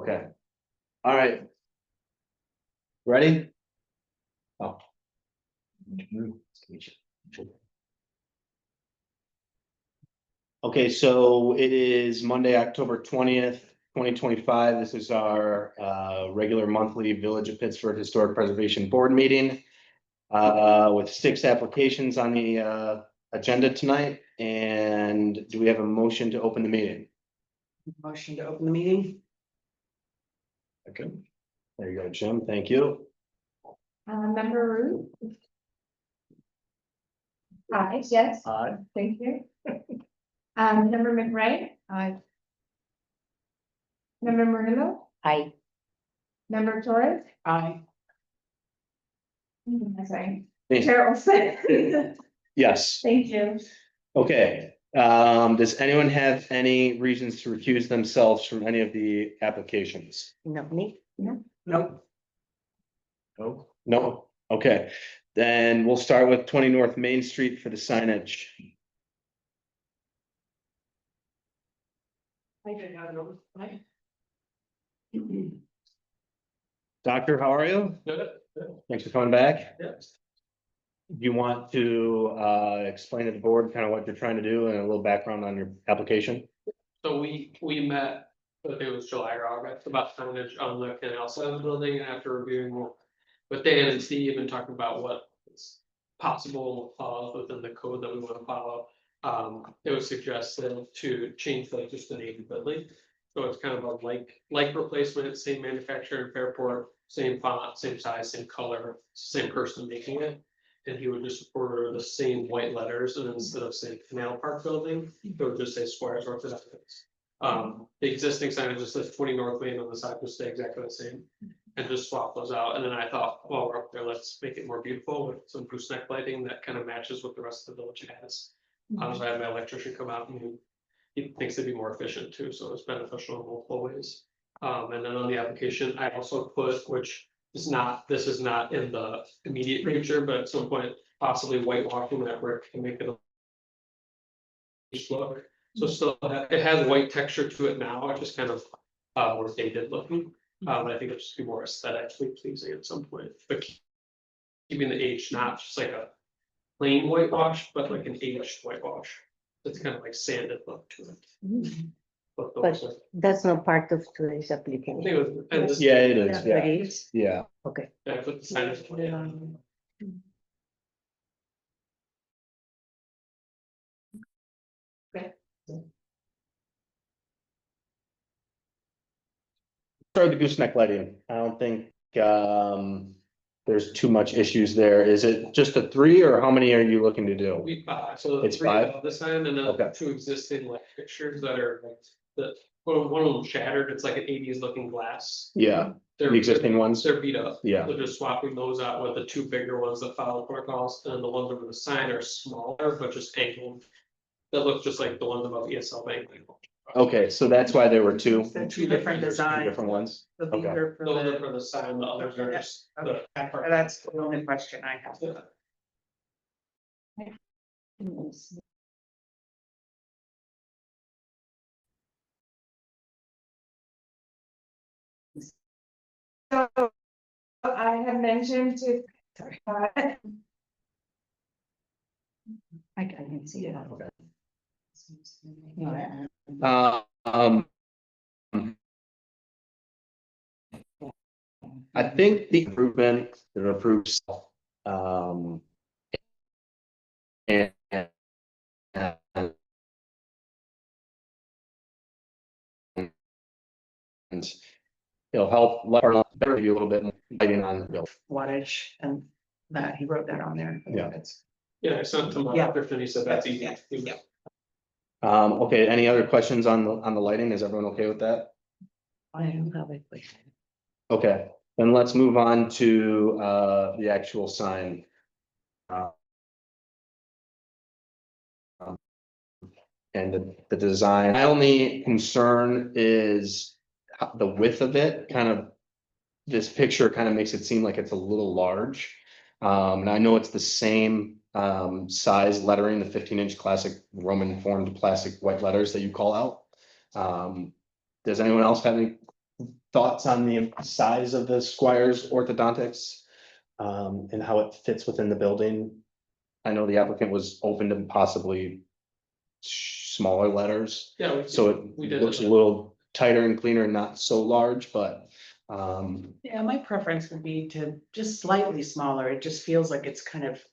Okay. All right. Ready? Oh. Okay, so it is Monday, October 20th, 2025. This is our regular monthly Village of Pittsford Historic Preservation Board meeting with 6 applications on the agenda tonight. And do we have a motion to open the meeting? Motion to open the meeting. Okay, there you go, Jim. Thank you. Member Root? Aye, yes, Aye. thank you. Member McRae? Aye. Member Murillo? Aye. Member Torres? Aye. Sorry, Chair Olson. Yes. Thank you. Okay, does anyone have any reasons to recuse themselves from any of the applications? No, me? No. Nope. No. No, okay, then we'll start with 20 North Main Street for the signage. I did not know. Doctor, how are you? Good. Thanks for coming back. Yes. You want to explain to the board kind of what you're trying to do and a little background on your application? So we met, I think it was July or August, about signage on the canal side of the building, and after reviewing more with Dan and Steve and talking about what is possible within the code that we want to follow. It was suggested to change just the name of the building. So it's kind of a like replacement, same manufacturer in Fairport, same font, same size, same color, same person making it. And he would just order the same white letters, and instead of saying Canal Park Building, it would just say Squires Orthodontics. The existing signage just says 20 North Main on the side will stay exactly the same, and just swap those out. And then I thought, while we're up there, let's make it more beautiful with some gooseneck lighting that kind of matches what the rest of the village has. So I had my electrician come out, and he thinks it'd be more efficient too, so it's beneficial in multiple ways. And then on the application, I also put, which is not, this is not in the immediate future, but at some point, possibly whitewashing that brick to make it a look. So still, it has white texture to it now, it's just kind of more dated looking. I think it'll just be more aesthetically pleasing at some point, but keeping the H not just like a plain whitewash, but like an aged whitewash. It's kind of like sanded look to it. But those That's not part of today's I application. think it was, and this, Yeah, it is, But yeah, it is. yeah. Okay. I put the signage plan. Start with the gooseneck lighting. I don't think there's too much issues there. Is it just a 3 or how many are you looking to do? We so the It's 3 5? above the sign, and then Okay. 2 existing like fixtures that are like one of them shattered. It's like an 80s looking glass. Yeah, They're the existing ones. They're beat up. Yeah. So just swapping those out with the 2 bigger ones that follow protocols, and the ones over the sign are smaller but just angled. That look just like the ones above ESL Bank. Okay, so that's why there were 2 So 2 different designs. different ones. So these Okay. are for Those are the- for the sign, the others are just the. That's the only question I have. So I have mentioned to. Sorry. uh, I can see it. Okay. Yeah. I think the improvement, the approved, um. And. And it'll help let better you a little bit more lighting on the bill. Wattage and that, he wrote that on there. Yeah. Yeah, I sent him a Yeah. description, he said that's easy. Yeah. Okay, any other questions on the lighting? Is everyone okay with that? I don't have a question. Okay, then let's move on to the actual sign. And the design. My only concern is the width of it, kind of. This picture kind of makes it seem like it's a little large. And I know it's the same size lettering, the 15-inch classic Roman formed plastic white letters that you call out. Does anyone else have any thoughts on the size of the Squires orthodontics. And how it fits within the building. I know the applicant was open to possibly smaller letters, Yeah. so we it did looks a it. little tighter and cleaner, and not so large, but. Yeah, my preference would be to just slightly smaller. It just feels like it's kind of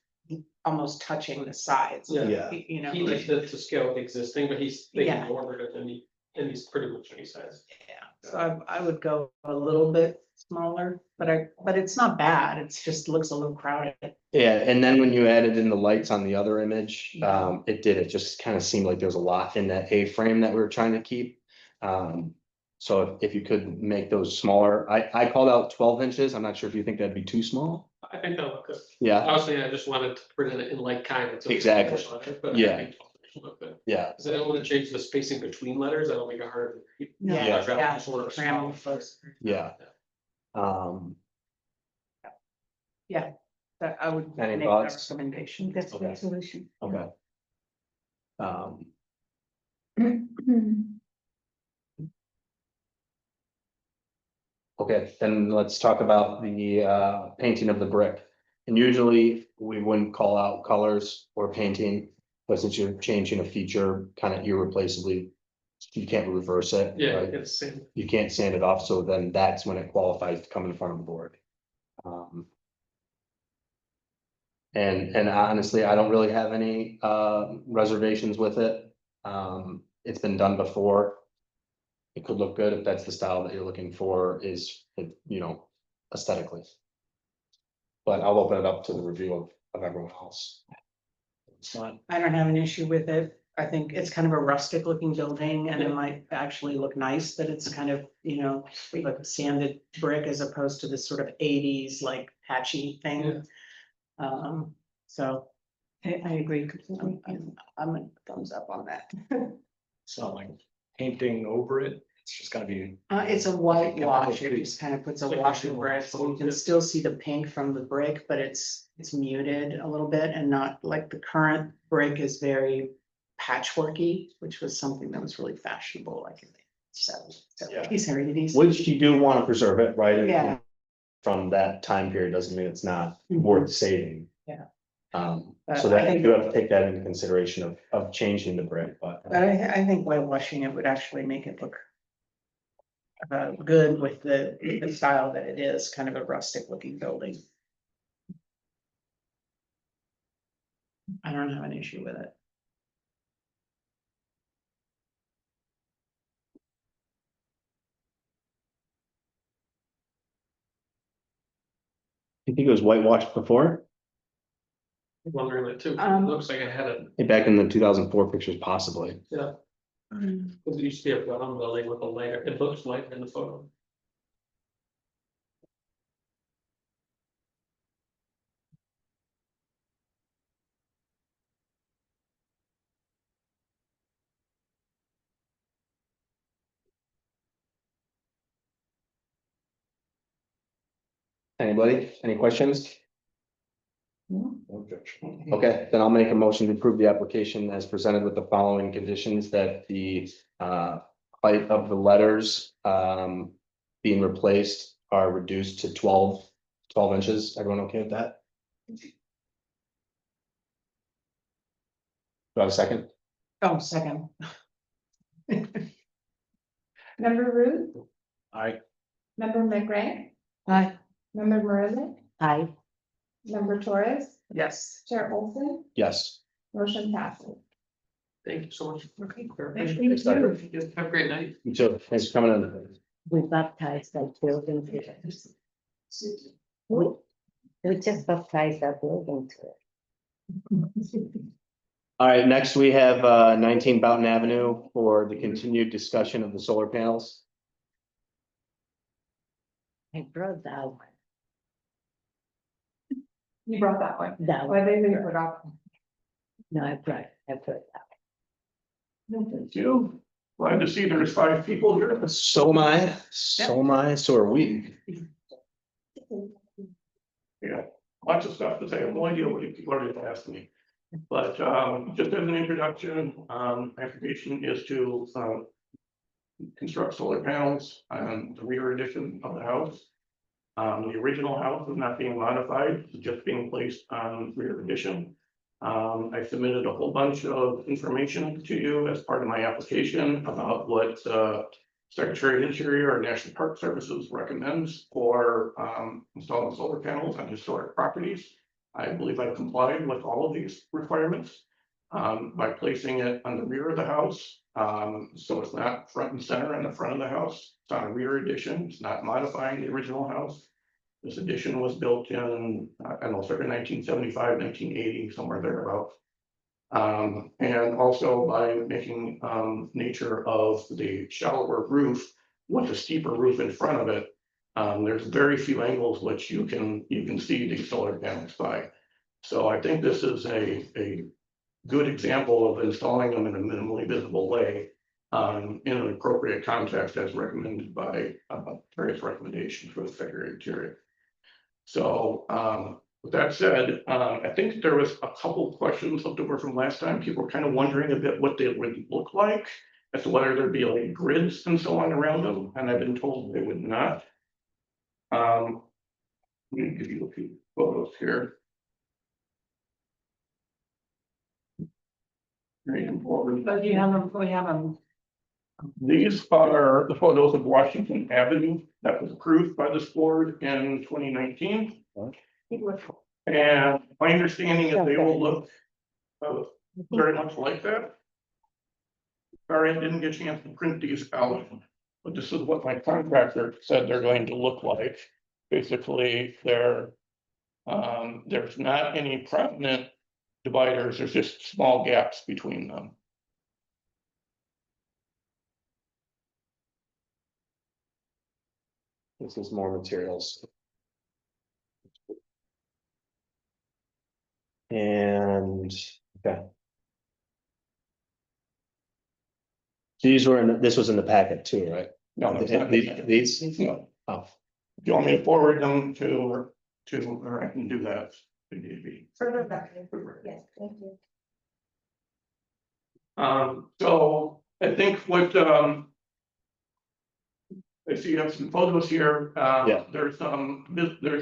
almost touching the sides. Yeah. You know, He likes the to scale with existing, but they Yeah. ordered it and he's pretty much any size. yeah, so I would go a little bit smaller, but it's not bad. It's just looks a little crowded. Yeah, and then when you added in the lights on the other image, it just kind of seemed like there was a lot in that A-frame that we were trying to keep. So if you could make those smaller, I called out 12 inches. I'm not sure if you think that'd be too small. I think that'll look good. Yeah, Obviously, I just wanted to present it in like kind. Exactly. But Yeah. I think it'll look good. yeah, Because I don't want to change the spacing between letters. That'll make it harder. to read. Yeah, I'd rather yeah, just order a cram small- them close. yeah. That I would Any make that thoughts? recommendation. That's Okay. the solution. Okay. Okay, then let's talk about the painting of the brick. And usually we wouldn't call out colors or painting, but since you're changing a feature kind of irreplaceably, you can't reverse it. Yeah, right? it's the same. You can't sand it off, so then that's when it qualifies to come in front of the board. And honestly, I don't really have any reservations with it. It's been done before. It could look good if that's the style that you're looking for is, aesthetically. But I'll open it up to the review of everyone else. It's not, I don't have an issue with it. I think it's kind of a rustic looking building and it might actually look nice that it's kind of, like a sanded brick as opposed to this sort of eighties like patchy thing. So I agree completely. I'm a thumbs up on that. It's not like painting over it, it's just gotta be. It's a white wash. It just kind of puts a wash in brick, so you can still see the pink from the brick, but it's muted a little bit and not like the current brick is very patchworky, which was something that was really fashionable, like in the seventies, eighties. which you do want to preserve it, right? And Yeah. From that time period doesn't mean it's not worth saving. Yeah. So I that think- you have to take that into consideration of changing the brick, but. But I think whitewashing it would actually make it look good with the style that it is, kind of a rustic looking building. I don't have an issue with it. You think it was whitewashed before? Wondering that too. It Um, looks like it had it, Back in the 2004 pictures, possibly. because it used to be a brown building with a layer. It looks light in the photo. Anybody, any questions? Okay, then I'll make a motion to approve the application as presented with the following conditions that the height of the letters being replaced are reduced to 12 inches. Everyone okay with that? Do I have a second? Oh, second. Member Ruth, I, member McRae, Hi. member Marilla, Aye. member Torres, Yes. Chair Olson, Yes. motion passes. Thank you so much. Okay. Thanks, Doctor. Have a great night. You too. Thanks for coming in. We baptized that building. We just baptized that building too. All right, next we have 19 Boughton Avenue for the continued discussion of the solar panels. I brought that one. You brought that one. That Why one. they didn't put off? No, I brought that thank you. Glad to see there's 5 people here. So am I, so are we. Yeah, lots of stuff to say. I have no idea what you people are going to ask me. But just as an introduction, application is to construct solar panels on the rear addition of the house. The original house is not being modified, it's just being placed on rear addition. I submitted a whole bunch of information to you as part of my application about what Secretary of Interior or National Park Services recommends for installing solar panels on historic properties. I believe I complied with all of these requirements by placing it on the rear of the house. So it's not front and center in the front of the house. It's on a rear addition. It's not modifying the original house. This addition was built in, I don't know, circa 1975, 1980, somewhere thereabouts. And also by making nature of the shallower roof with a steeper roof in front of it. There's very few angles which you can see the solar panels by. So I think this is a good example of installing them in a minimally visible way in an appropriate context as recommended by various recommendations for the Secretary of Interior. So with that said, I think there was a couple questions left over from last time. People were kind of wondering a bit what they would look like, as to whether there'd be like grids and so on around them, and I've been told they would not. Let me give you a few photos here. Bring forward. But you have them, we have them. These are the photos of Washington Avenue that was approved by this board in 2019. And my understanding is they will look very much like that. Sorry, I didn't get a chance to print these out, but this is what my contractor said they're going to look like. Basically, there's not any prominent dividers, there's just small gaps between them. This is more materials. And, okay. These were, this was in the packet too, right? No, it's not. These? No. Oh, Do you want me to forward them to, or I can do that. if need be. Further back. Yes, thank you. So I think what, I see you have some photos here. Yeah. There's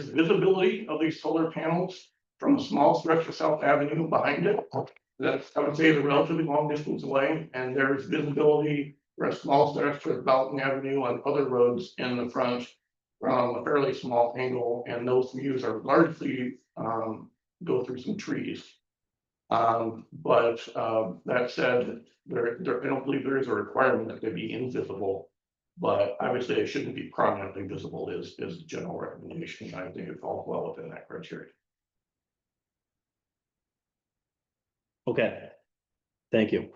visibility of these solar panels from a small stretch of South Avenue behind it. That's, I would say, is a relatively long distance away, and there's visibility for a small stretch of Belton Avenue on other roads in the front from a fairly small angle, and those views are largely go through some trees. But that said, I don't believe there is a requirement that they be invisible, but obviously it shouldn't be prominently visible is the general recommendation. I think it falls well within that criteria. okay. Thank you.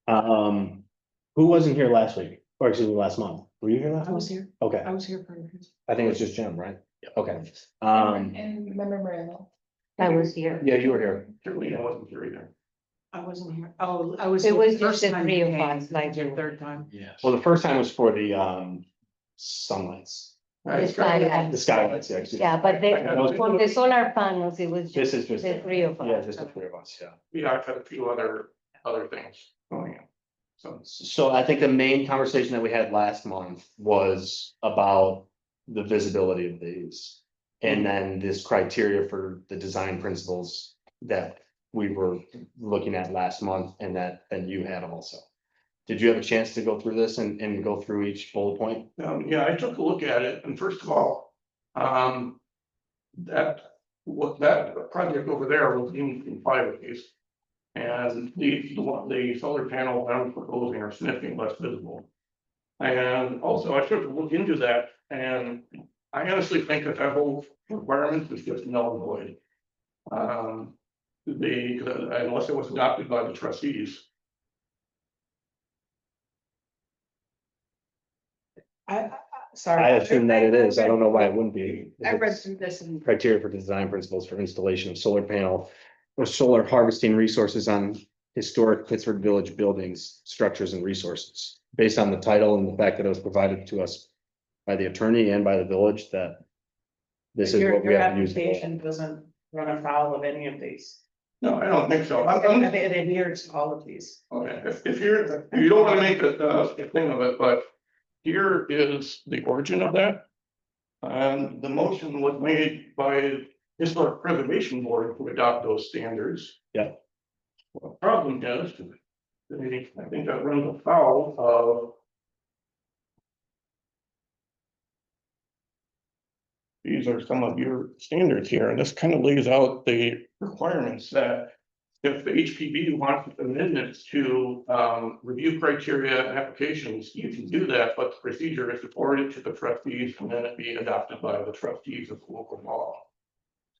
Who wasn't here last week, or excuse me, last month? Were you here last I was month? here, Okay, I was here for his. I think it's just Jim, right? Yeah. Okay, And remember Miranda. I was here. yeah, you were here. Carolina wasn't here either. I wasn't here. Oh, I was. It here was the just first the time three you of came. us, like- Your third time. Well, the first time was for the sunlights, The skylights. the skylights, yeah. excuse me. Yeah, but was- for the solar panels, it was This just is just. the three of us. Yeah, just the three of us, yeah. Yeah, I've had a few other things going on. So I think the main conversation that we had last month was about the visibility of these. And then this criteria for the design principles that we were looking at last month and that you had also. Did you have a chance to go through this and go through each bullet point? Yeah, I took a look at it, and first of all, that project over there was in 5 of these. And the solar panel I'm proposing are significantly less visible. And also I took a look into that, and I honestly think that whole requirement is just null and void. Unless it was adopted by the trustees. Sorry. I assume that it is. I don't know why it wouldn't be. I read through this and Criteria for design principles for installation of solar panel or solar harvesting resources on historic Pittsburgh Village buildings, structures and resources. Based on the title and the fact that it was provided to us by the attorney and by the village, that this is what we your have to use. application doesn't run afoul of any of these. No, I don't think so. It adheres to all of these. Okay, if you're, you don't wanna make a thing of it, but here is the origin of that. And the motion was made by Historic Preservation Board to adopt those standards. Yeah. Well, the problem is, I think that runs afoul of these are some of your standards here, and this kind of lays out the requirements that if the HPB wants amendments to review criteria and applications, you can do that, but the procedure is to forward it to the trustees and then it be adopted by the trustees of local law.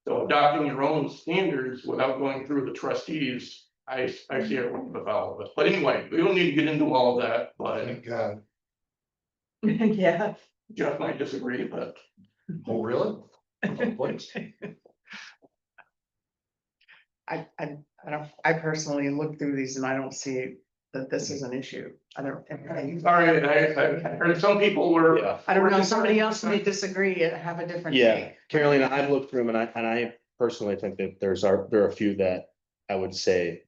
So adopting your own standards without going through the trustees, I see it with the foul of it. But anyway, we don't need to get into all of that, but Thank God. Yeah. Jeff might disagree, but. Oh, really? Please. I personally look through these and I don't see that this is an issue. I don't. Sorry, I heard some people were. Yeah. I don't know, somebody else may disagree, have a different Yeah, take. Carolina, I've looked through them and I personally think that there are a few that I would say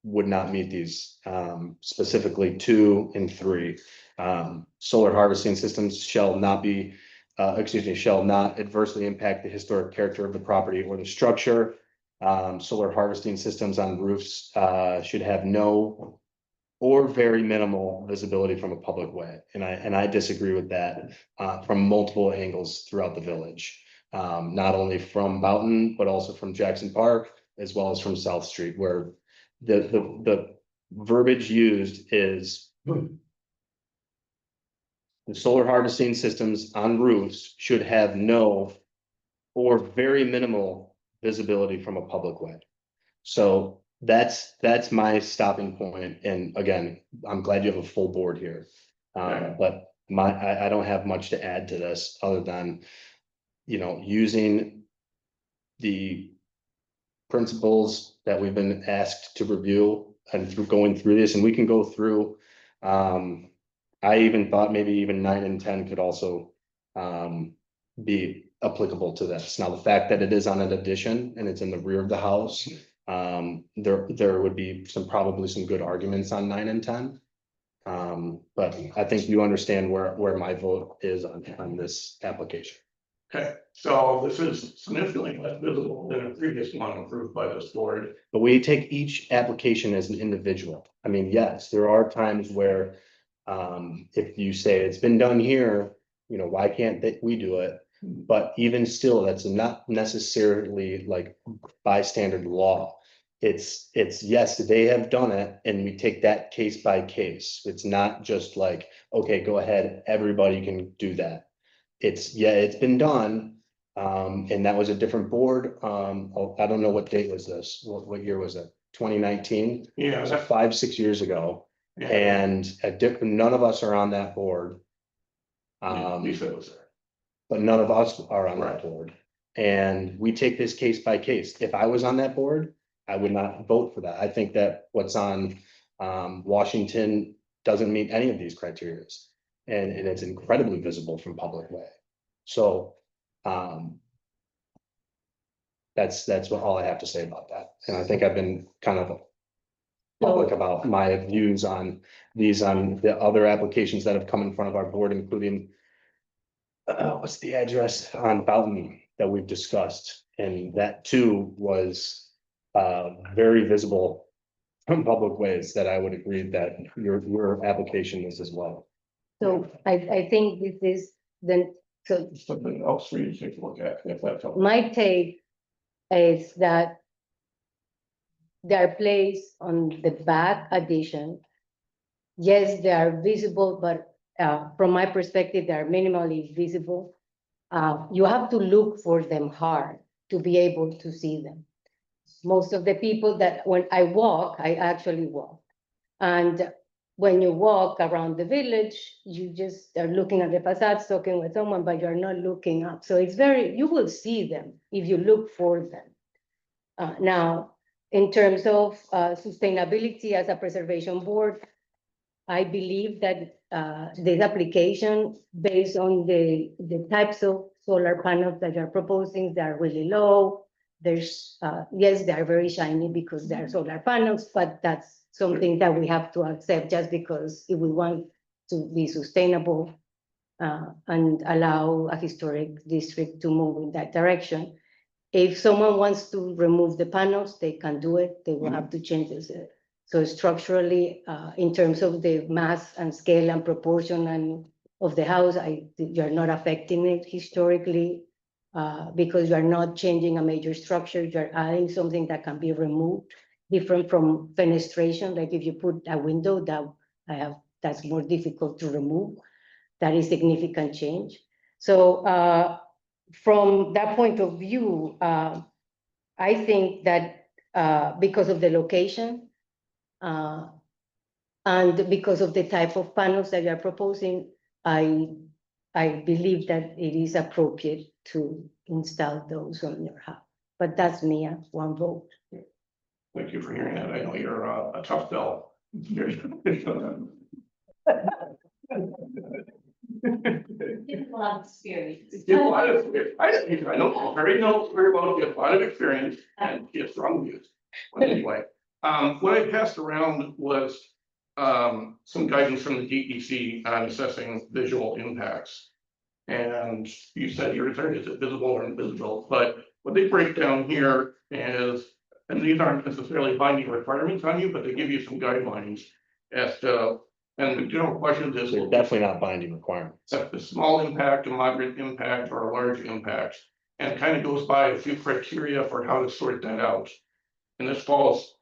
would not meet these, specifically 2 and 3. Solar harvesting systems shall not adversely impact the historic character of the property or the structure. Solar harvesting systems on roofs, should have no or very minimal visibility from a public way. And I disagree with that, from multiple angles throughout the village. Not only from Boughton, but also from Jackson Park, as well as from South Street, where the verbiage used is the solar harvesting systems on roofs should have no or very minimal visibility from a public way. So that's my stopping point. And again, I'm glad you have a full board here. But I don't have much to add to this other than, using the principles that we've been asked to review and through going through this, and we can go through. I even thought maybe even 9 and 10 could also be applicable to this. Now, the fact that it is on an addition and it's in the rear of the house, there would be probably some good arguments on 9 and 10. But I think you understand where my vote is on this application. Okay, so this is significantly less visible than a previous one approved by this board. But we take each application as an individual. I mean, yes, there are times where, if you say it's been done here, why can't we do it? But even still, that's not necessarily like bystander law. It's yes, they have done it, and we take that case by case. It's not just like, okay, go ahead, everybody can do that. It's been done. And that was a different board. I don't know what date was this. What year was it? 2019? Yeah, So that's 5-6 years ago. yeah, And none of us are on that board. Lisa was there. But none of us are on Right. that board. And we take this case by case. If I was on that board, I would not vote for that. I think that what's on Washington doesn't meet any of these criteria. And it's incredibly visible from public way. So that's all I have to say about that. And I think I've been kind of public about my views on the other applications that have come in front of our board, including what's the address on Boughton that we've discussed, and that too was very visible from public ways that I would agree that your application is as well. So I think this is so Something else for you to take a look at, if that's all. my take is that they are placed on the back addition. Yes, they are visible, but from my perspective, they are minimally visible. You have to look for them hard to be able to see them. Most of the people that when I walk, I actually walk. And when you walk around the village, you just are looking at the facades, talking with someone, but you're not looking up. So you will see them if you look for them. Now, in terms of sustainability as a preservation board, I believe that this application, based on the types of solar panels that you're proposing, they are really low. there's, yes, they're very shiny because they're solar panels, but that's something that we have to accept just because if we want to be sustainable and allow a historic district to move in that direction. If someone wants to remove the panels, they can do it. They will have to change this. So structurally, in terms of the mass and scale and proportion and of the house, you're not affecting it historically because you're not changing a major structure. You're adding something that can be removed, different from fenestration. Like if you put a window that's more difficult to remove. That is significant change. So from that point of view, I think that because of the location and because of the type of panels that you are proposing, I believe that it is appropriate to install those on your house. But that's me, one vote. Thank you for hearing that. I know you're a tough sell. Didn't a lot of experience. Get a lot of, I know, very well, get a lot of experience and get strong views. But anyway, what I passed around was some guidance from the DEC on assessing visual impacts. And you said your concern is it visible or invisible, but what they break down here is, and these aren't necessarily binding requirements on you, but they give you some guidelines as to, and the general question is. They're definitely not binding requirements. A small impact, a moderate impact, or a large impact, and it kind of goes by a few criteria for how to sort that out. And this falls,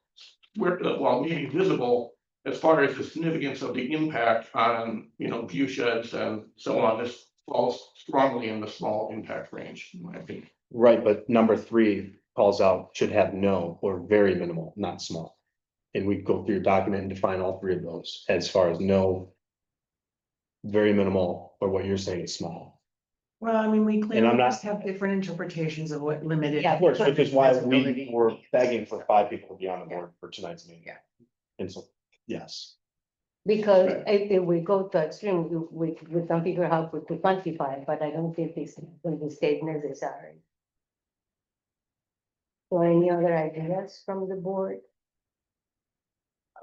while being visible, as far as the significance of the impact on, view sheds and so on, this falls strongly in the small impact range, in my opinion. Right, but number 3 calls out should have no or very minimal, not small. And we go through your document and define all 3 of those as far as no, very minimal, or what you're saying is small. Well, I mean, we And clearly I'm not- just have different interpretations of what limited. Yeah, Of course, which is why we visibility were means. begging for 5 people to be on the board for tonight's meeting. Yeah. And so, yes, Because if we go to extreme, we can figure out how to quantify it, but I don't think it's going to stay necessary. So any other ideas from the board?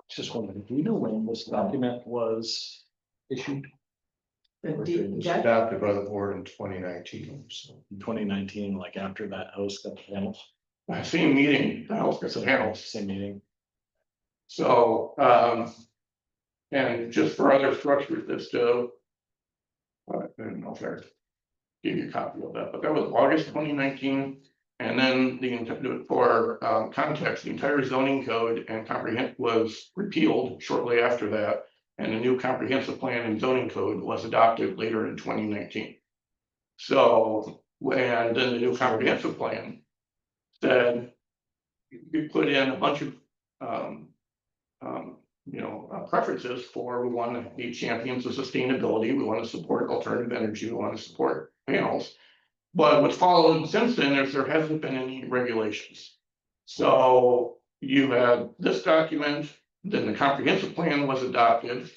Just wondering, do you know when this document was issued? Jeff? Adopted by the board in 2019, so. 2019, like after that house got the panels. Same meeting, the house gets the panels. Same meeting. So, and just for other structures, this I don't know if I give you a copy of that, but that was August 2019. And then for context, the entire zoning code and comprehend was repealed shortly after that. And the new comprehensive plan and zoning code was adopted later in 2019. So, and then the new comprehensive plan said you put in a bunch of preferences for, we want to be champions of sustainability, we want to support alternative energy, we want to support panels. But what's followed since then is there hasn't been any regulations. So you have this document, then the comprehensive plan was adopted.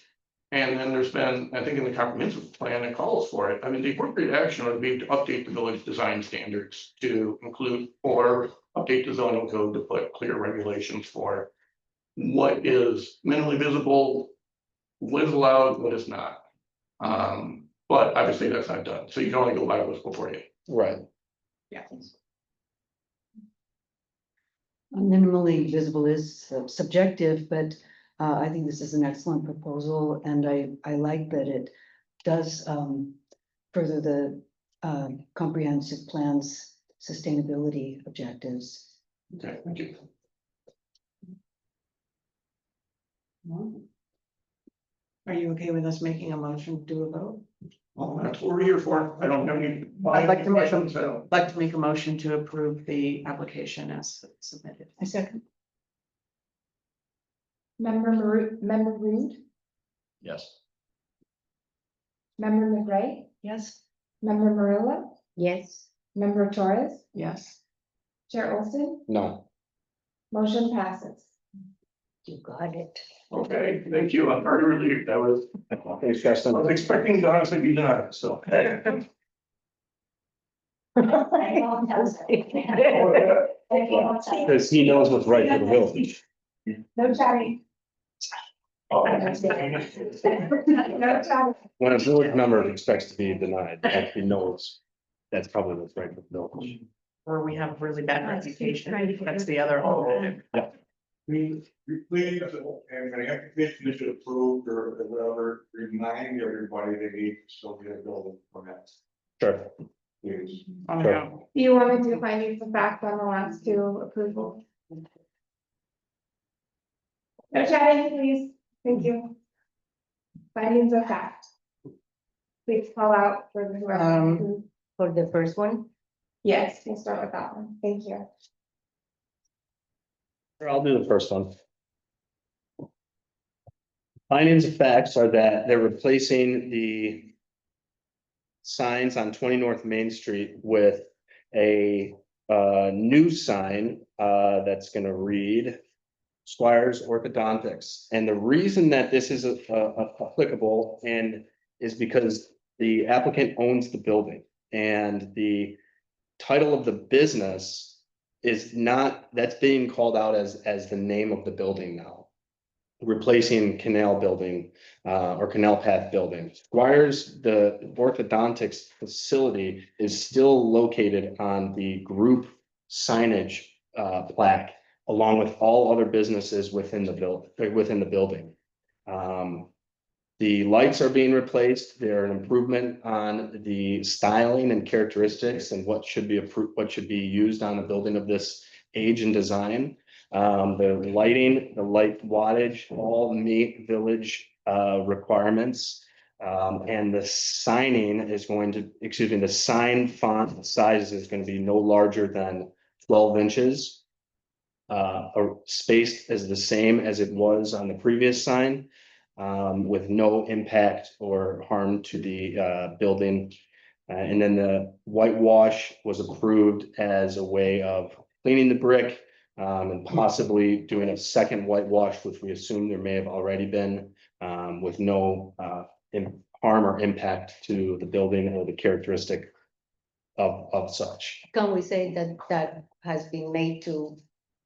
And then there's been, I think in the comprehensive plan, it calls for it. I mean, the appropriate action would be to update the village design standards to include, or update the zoning code to put clear regulations for what is minimally visible, what is allowed, what is not. But obviously that's not done. So you can only go by what's before you. right. Yeah. Minimally visible is subjective, but I think this is an excellent proposal, and I like that it does further the comprehensive plan's sustainability objectives. Okay, thank you. Are you okay with us making a motion to do a vote? Well, that's what we're here for. I don't have any. I'd like to make So, a motion to approve the application as submitted. I second. Member Rood, Yes. member McRae, Yes. member Marilla, Yes, member Torres, Yes. Chair Olson, No, motion passes. you got it. okay, thank you. I'm very relieved. That was, thanks, Justin. I was expecting to honestly be denied, so. Because he knows what's right for the village. No chatting. Oh, No chatting. When a village member expects to be denied, he knows that's probably what's right for the village. Or we have really bad reputation, that's the other alternative. Please, and when application is approved or whatever, remind everybody they need to still get a building permit. Sure. Please. Oh, Sure. yeah. Do you want me to find you some facts on the last two approvals? No chatting, please. Thank you. Findings of fact. Please call out for the whoever. Um, For the first one, Yes, we'll start with that one. Thank you. I'll do the first one. Findings of facts are that they're replacing the signs on 20 North Main Street with a new sign that's gonna read Squires Orthodontics. And the reason that this is applicable and is because the applicant owns the building and the title of the business is not, that's being called out as the name of the building now. Replacing Canal Building or Canal Path Building. Squires, the orthodontics facility is still located on the group signage plaque, along with all other businesses within the building. The lights are being replaced. They're an improvement on the styling and characteristics and what should be approved, what should be used on a building of this age and design. The lighting, the light wattage, all meet village requirements. And the signing is going to, excuse me, the sign font size is going to be no larger than 12 inches. Or spaced as the same as it was on the previous sign, with no impact or harm to the building. And then the whitewash was approved as a way of cleaning the brick, and possibly doing a second whitewash, which we assume there may have already been, with no harm or impact to the building or the characteristic of such. can we say that that has been made to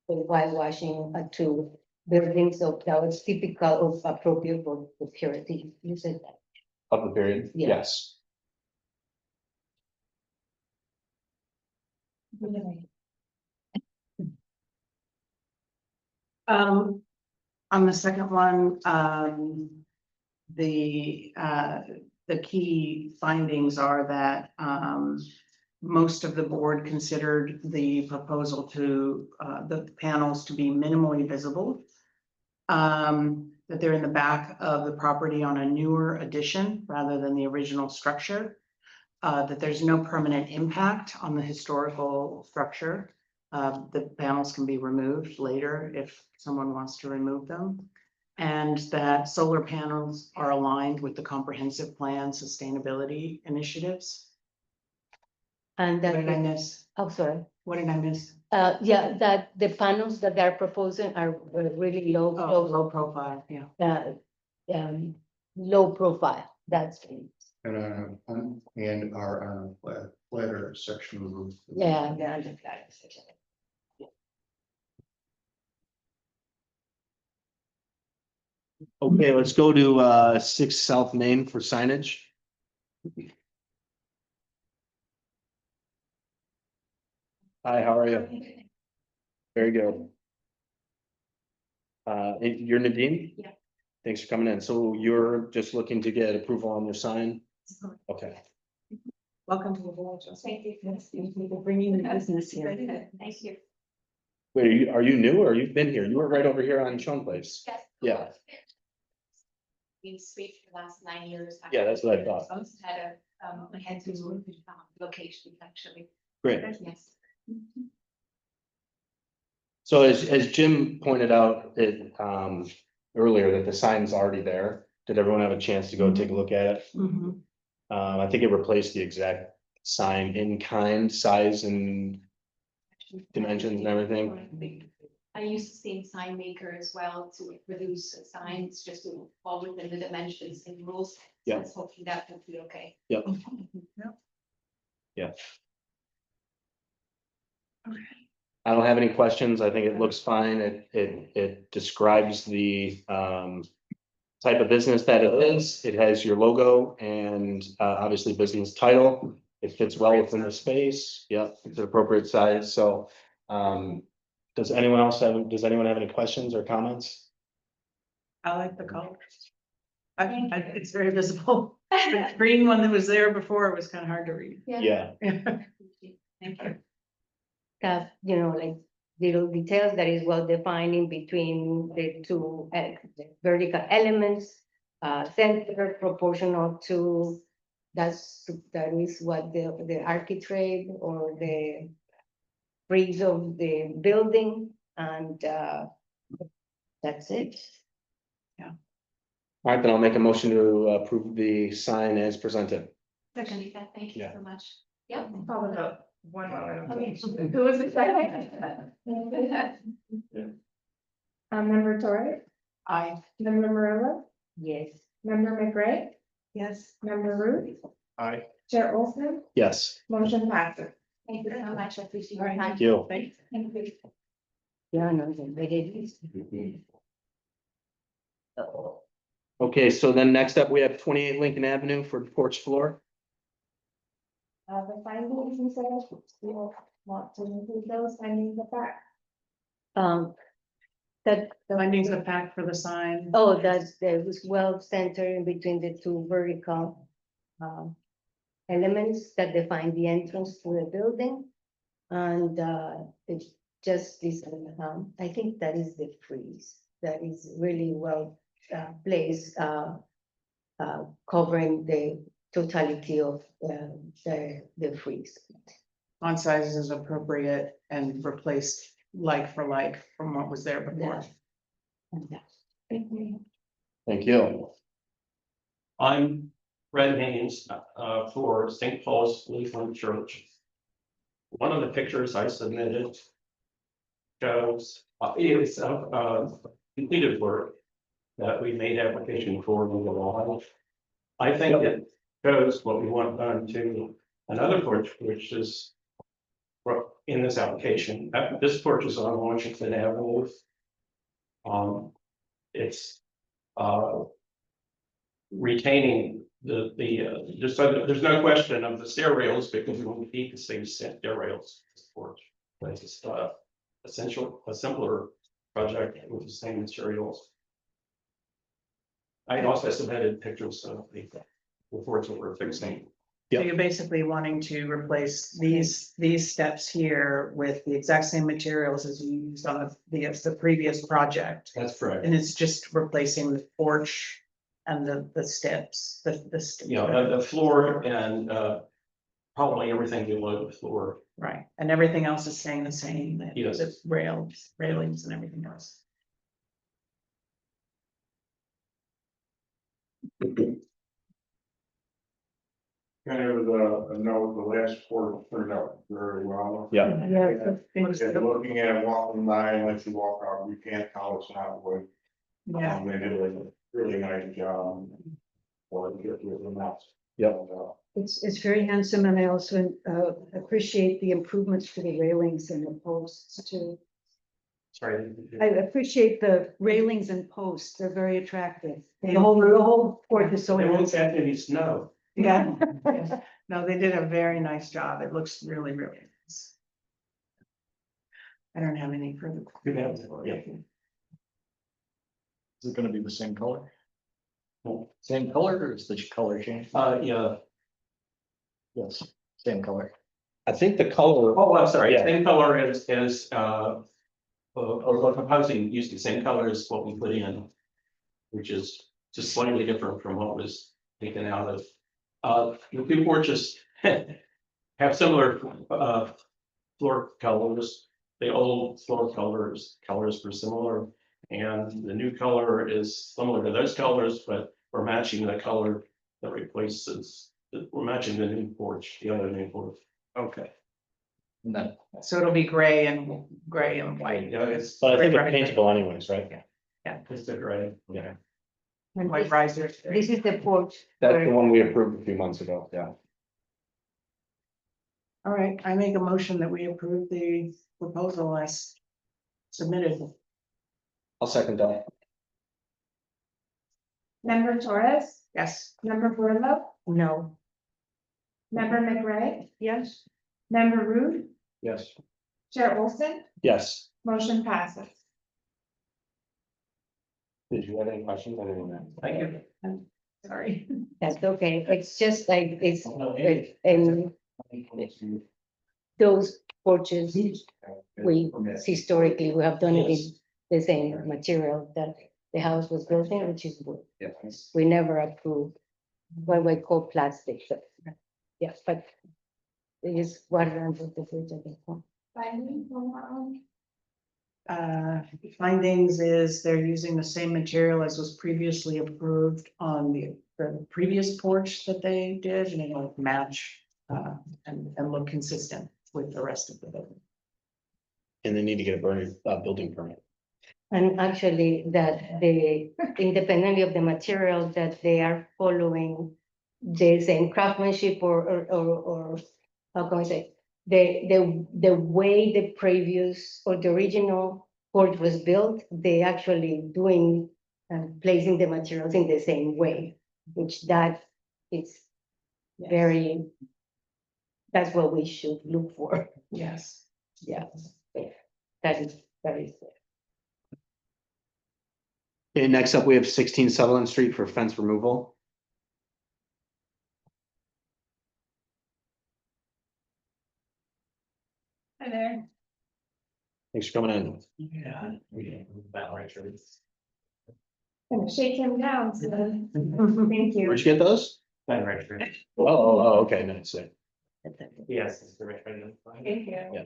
the whitewashing to buildings of that was typical of appropriate for security? You said that. Of the period, Yeah. yes. On the second one, the key findings are that, most of the board considered the proposal to, the panels to be minimally visible. That they're in the back of the property on a newer addition rather than the original structure. That there's no permanent impact on the historical structure. The panels can be removed later if someone wants to remove them. And that solar panels are aligned with the comprehensive plan sustainability initiatives. And What did I that, miss? oh, sorry. What did I miss? Yeah, that the panels that they're proposing are really low, Oh, low profile, yeah. low profile, that's, And our flatter section of the roof. yeah. they're on the flat section. Okay, let's go to 6 South Main for signage. Hi, how are you? Very good. You're Nadine? Yeah. Thanks for coming in. So you're just looking to get approval on your sign? Okay. Welcome to the village. Thank you. Thank you for bringing the business here. Thank you. Wait, are you new or you've been here? You were right over here on Sean Place. Yes. Yeah. Been sweet for the last 9 years. Yeah, that's what I thought. I also had I had to move locations actually. Great. Yes. So as Jim pointed out earlier that the sign's already there. Did everyone have a chance to go take a look at it? Mhm. I think it replaced the exact sign in kind, size and dimensions and everything. I used the same sign maker as well to produce signs just to fall within the dimensions and rules. So Yeah. I was hoping that would be okay. Yep. Yep. Yeah. I don't have any questions. I think it looks fine. It describes the type of business that it is. It has your logo and obviously business title. It fits well within the space. Yep, it's an appropriate size. So does anyone have any questions or comments? I like the color. It's very visible. The green one that was there before was kind of hard to read. Yeah, Thank you. That, you know, like little details that is well defined in between the two vertical elements. Center proportional to, that is what the architrave or the frieze of the building, and that's it. all right, then I'll make a motion to approve the sign as presented. Second, thank you Yeah. so much. Yep. Follow up. One moment. Okay, who was the second? Member Torres, I, member Marilla, Yes. member McRae, Yes. member Ruth, Aye. Chair Olson, Yes, motion passes. Thank you so much, I appreciate your time. thank you. thanks. Thank you. Yeah, no, but it is. Okay, so then next up, we have 28 Lincoln Avenue for porch floor. The findings, you said, you want to include those findings of fact? That, Findings of fact for the sign. oh, that's, there was well centered in between the two vertical elements that define the entrance to the building. And it's just this, I think that is the frieze, that is really well placed, covering the totality of the frieze. Font size is appropriate and replaced like for like from what was there before. And that's- Thank you. I'm Fred Haynes, for St. Paul's Lutheran Church. One of the pictures I submitted shows, is completed work that we made application for with the law. I think it shows what we want done to another porch, which is in this application. This porch is on Washington Avenue. It's retaining there's no question of the stair rails because we won't keep the same stair rails. Porch, but it's just a simpler project with the same materials. I also submitted pictures of the porch that we're fixing. So you're basically wanting to replace these steps here with the exact same materials as you used on the previous project. That's correct. And it's just replacing the porch and the steps, The floor and probably everything below the floor. right, and everything else is staying the same, Yes. the railings and everything else. Kind of a note, the last quarter turned out very well. Yeah, Yeah, And looking at it, walking by, unless you walk out, you can't tell it's not wood. Yeah, They did a really nice job. Or get with the mouse. Yep. It's very handsome, and I also appreciate the improvements to the railings and the posts too. Sorry. I appreciate the railings and posts, they're very attractive. The whole porch is so. They won't catch any snow. yeah. No, they did a very nice job. It looks really, really nice. I don't have any further. Yeah. Is it gonna be the same color? Same color or is the color change? Yeah. Yes, same color. I think the color, Oh, I'm sorry. Yeah. Same color or proposing use the same color as what we put in, which is just slightly different from what was taken out of. The two porches have similar floor colors. The old floor colors were similar, and the new color is similar to those colors, but we're matching the color that replaces. We're matching the new porch, the other new porch. Okay. And then, So it'll be gray and white. Yeah, it's but I think it's paintable anyways, right? it's a gray. Yeah, and White risers. this is the porch. that's where- the one we approved a few months ago, yeah. All right, I make a motion that we approve the proposal as submitted. I'll second that. Member Torres, Yes. member Brilla, No. member McRae, Yes. member Rude, Yes. Chair Olson, Yes. motion passes. Did you have any questions? I didn't know. Thank you. Sorry. That's okay. It's just like, and those porches, we historically, we have done it in the same material that the house was built in, which is wood. Yes. We never approved what we call plastic. So, yeah, but it is water under the bridge at this point. Finding on that one? Findings is they're using the same material as was previously approved on the previous porch that they did, and it'll match and look consistent with the rest of the building. And they need to get a building permit. And actually, that they, independently of the material, that they are following the same craftsmanship or how can I say? The way the previous or the original porch was built, they actually doing placing the materials in the same way, which that is very, that's what we should look for. Yes. Yeah, that is. Okay, next up, we have 16 Sutherland Street for fence removal. Hi there. Thanks for coming in. Yeah. Gonna shake him down, so thank you. Where'd you get those? Oh, okay, nice. Yes. Thank you. Yeah.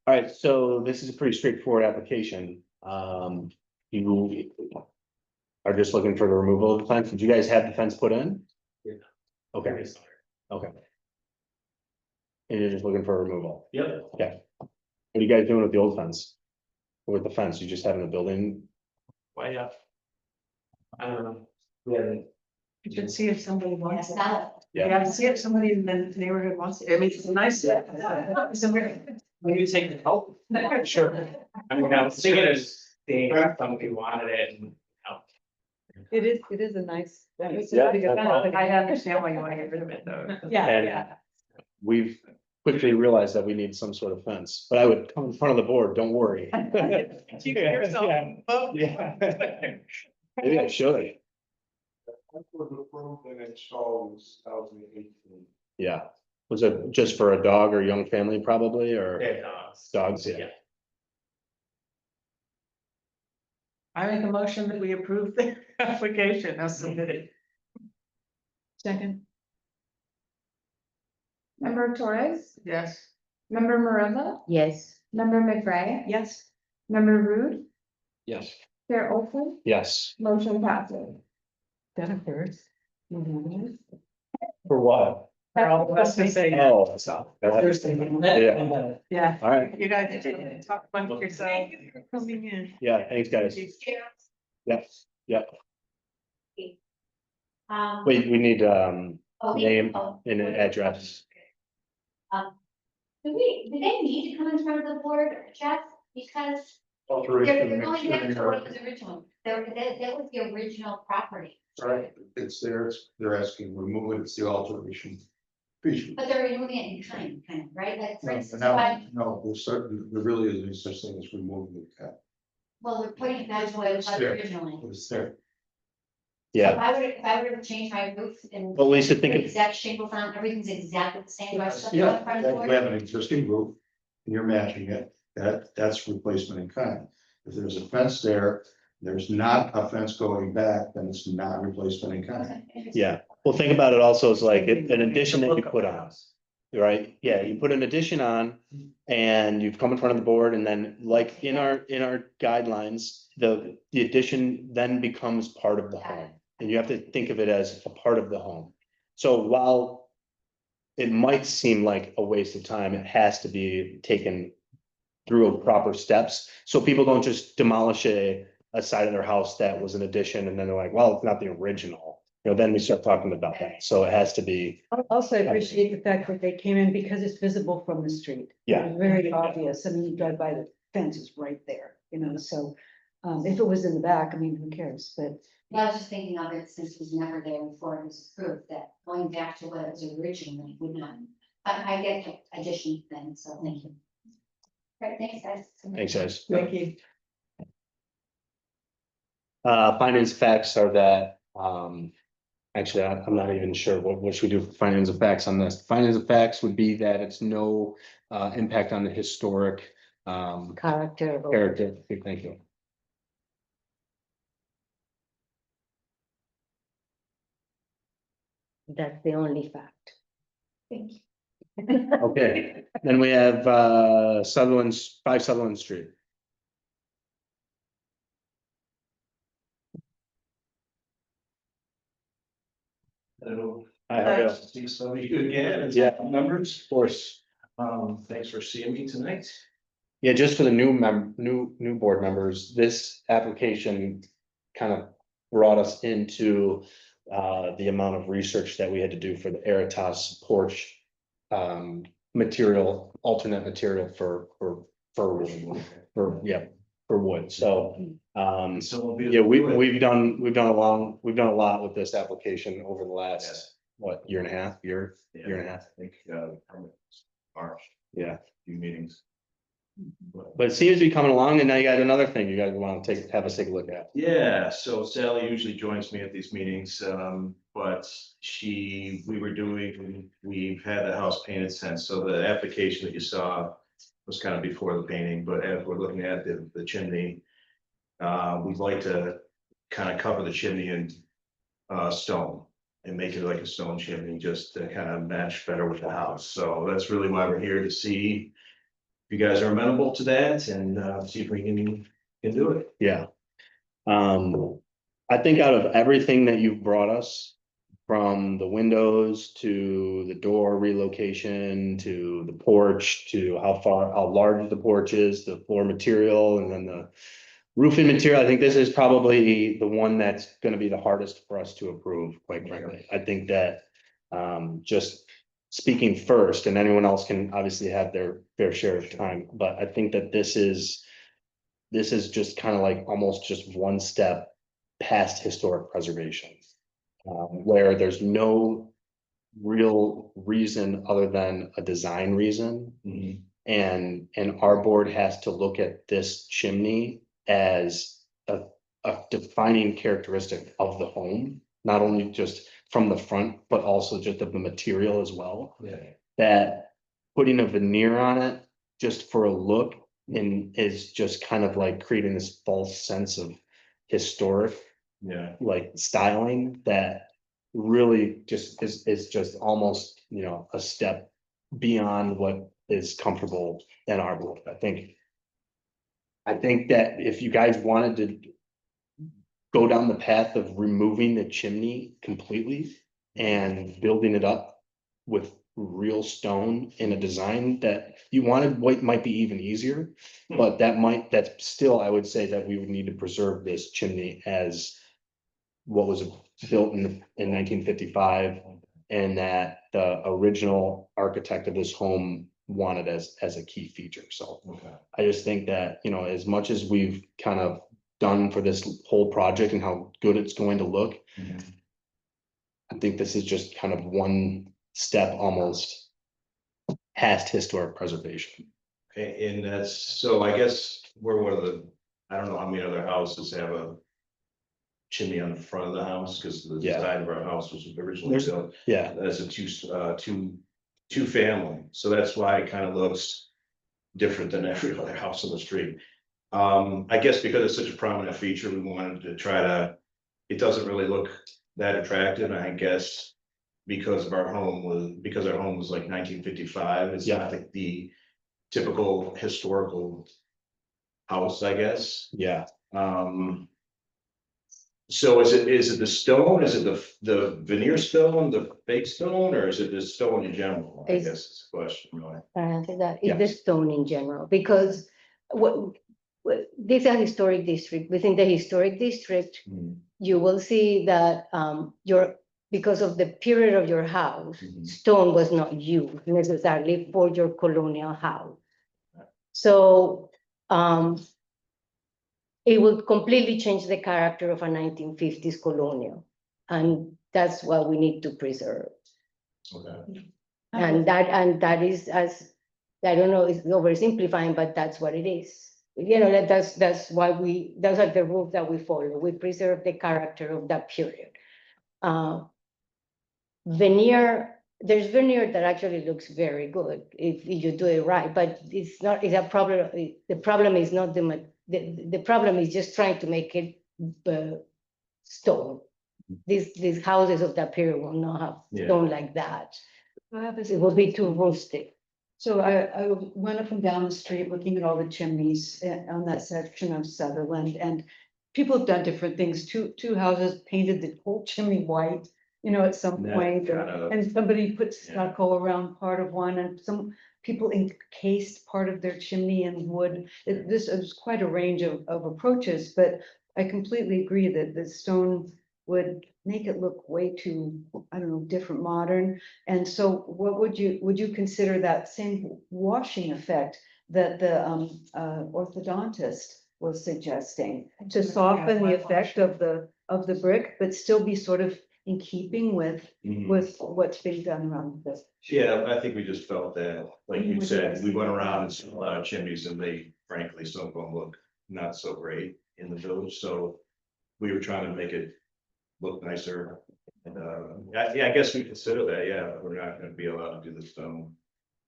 All right, so this is a pretty straightforward application. You are just looking for the removal of the fence. Did you guys have the fence put in? Yeah. Okay, okay. And you're just looking for a removal? Yep. Okay. What are you guys doing with the old fence? Or with the fence? You just having a building? Why, yeah. I don't know. Yeah. You should see if somebody wants it. Yeah. Yeah, see if somebody in the neighborhood wants it. I mean, it's a nice. Will you take the help? Sure. I mean, I was thinking of seeing if somebody wanted it and help. It is a nice. Yeah. I understand why you want to get rid of it, though. And we've quickly realized that we need some sort of fence, but I would come in front of the board, don't worry. You get yourself vote. Yeah. Maybe I should. That was approved and installed in 2018. Yeah. Was it just for a dog or young family probably, or dogs? Yeah. I make a motion that we approve the application as submitted. Second. Member Torres, Yes. member Marilla, Yes. member McRae, Yes. member Rude, Yes. Chair Olson, Yes. motion passes. That occurs. For what? Let's just say, Oh, that's not. Yeah. yeah, All right. you guys talk among yourself. Coming in. Yeah, thanks, guys. Yes, yep. Um, Wait, we need oh, name oh, and an address. do they need to come in front of the board, Jeff? Because they're going back to what was original, that was the original property, Right, it's theirs, they're asking, remove it, it's the alteration. Feature. but they're removing it in kind of, right? Like, for No, instance, no, there's certain, there really isn't such thing as removing the cap, well, they're putting it back to what it was There. originally. but it's there. So Yeah, if I were to change my roof and. but Lisa, the think of, exact shingles on, everything's exactly the same, do I still have to Yeah, go in front of if the board? you have an existing roof and you're matching it, that's replacement in kind. If there's a fence there, there's not a fence going back, then it's not replacement in kind. Okay. yeah, well, think about it also as like an addition that you put on. Right, yeah, you put an addition on and you've come in front of the board, and then like in our guidelines, the addition then becomes part of the home. And you have to think of it as a part of the home. So while it might seem like a waste of time, it has to be taken through proper steps, so people don't just demolish a side of their house that was an addition, and then they're like, well, it's not the original. then we start talking about that. So it has to be, Also, I appreciate the fact that they came in because it's visible from the street. Yeah. It's very obvious. I mean, you drive by, the fence is right there, so. If it was in the back, I mean, who cares, but I was just thinking of it since it was never there before it was approved, that going back to what it was originally would not. But I get the addition thing, so thank you. Right, thanks, guys. thanks, guys. thank you. Findings of facts are that, actually, I'm not even sure what should we do for findings of facts on this. Findings of facts would be that it's no, impact on the historic, Character. of- character. Thank you. That's the only fact. Thank you. Okay, then we have, Sutherland's, 5 Sutherland Street. Hello. Hi, how are you? See some of you again, and Yeah. members. Of course. Thanks for seeing me tonight. Yeah, just for the new board members, this application kind of brought us into the amount of research that we had to do for the Aeritas porch material, alternate material for wood. So So yeah, we've done a lot with this application over the last, what, year and a half, year and a half. I think, March, Yeah. few meetings. But it seems to be coming along, and now you got another thing you guys want to have us take a look at. Yeah, so Sally usually joins me at these meetings, but we've had the house painted since, so the application that you saw was kind of before the painting, but as we're looking at the chimney, we'd like to kind of cover the chimney in stone and make it like a stone chimney, just to kind of match better with the house. So that's really why we're here, to see if you guys are amenable to that, and see if we can do it. Yeah. I think out of everything that you've brought us, from the windows to the door relocation, to the porch, to how large the porch is, the floor material, and then the roofing material, I think this is probably the one that's gonna be the hardest for us to approve, quite frankly. I think that, just speaking first, and anyone else can obviously have their fair share of time, but I think that this is just kind of like almost just one step past historic preservation. Where there's no real reason other than a design reason. And our board has to look at this chimney as a defining characteristic of the home, not only just from the front, but also just of the material as well. Yeah. That putting a veneer on it just for a look and is just kind of like creating this false sense of historic, Yeah. like styling that really just is just almost, a step beyond what is comfortable in our book. I think that if you guys wanted to go down the path of removing the chimney completely and building it up with real stone in a design that you wanted, what might be even easier. But that's still, I would say that we would need to preserve this chimney as what was built in 1955, and that the original architect of this home wanted as a key feature. So I just think that, as much as we've kind of done for this whole project and how good it's going to look, I think this is just kind of one step almost past historic preservation. And that's, so I guess we're one of the, I don't know how many other houses have a chimney on the front of the house, because the Yeah. design of our house was originally There's- built Yeah, as a two family, so that's why it kind of looks different than every other house on the street. I guess because it's such a prominent feature, we wanted to try to, it doesn't really look that attractive, and I guess because our home was like 1955, it's not like the typical historical house, I guess. yeah. So is it the stone, is it the veneer stone, the fake stone, or is it the stone in general? I It's- guess is the question, really. Can I answer that? It's the Yes. stone in general, because this is a historic district. Within the historic district, you will see that because of the period of your house, Mhm. stone was not used necessarily for your colonial house. So it would completely change the character of a 1950s colonial. And that's what we need to preserve. Okay. And that is, as, I don't know, it's oversimplifying, but that's what it is. You know, that's why those are the rules that we follow. We preserve the character of that period. Veneer, there's veneer that actually looks very good if you do it right, but it's a problem. The problem is not the problem is just trying to make it stone. These houses of that period will not have Yeah. stone like that. I have a- It will be too rustic. So I went up and down the street looking at all the chimneys on that section of Sutherland, and people have done different things. Two houses painted the whole chimney white, you know, at some That point, kinda- and somebody put Yeah. stucco around part of one, and some people encased part of their chimney in wood. This is quite a range of approaches, but I completely agree that the stone would make it look way too, I don't know, different, modern. And so what would you consider that same washing effect that the orthodontist was suggesting? To soften the effect of the brick, but still be sort of in keeping with Mhm. what's being done around this. Yeah, I think we just felt that, like you Mhm. said, we went around and saw a lot of chimneys and they frankly, some of them look not so great in the village, so. We were trying to make it look nicer. And yeah, I guess we consider that, yeah, we're not gonna be allowed to do the stone.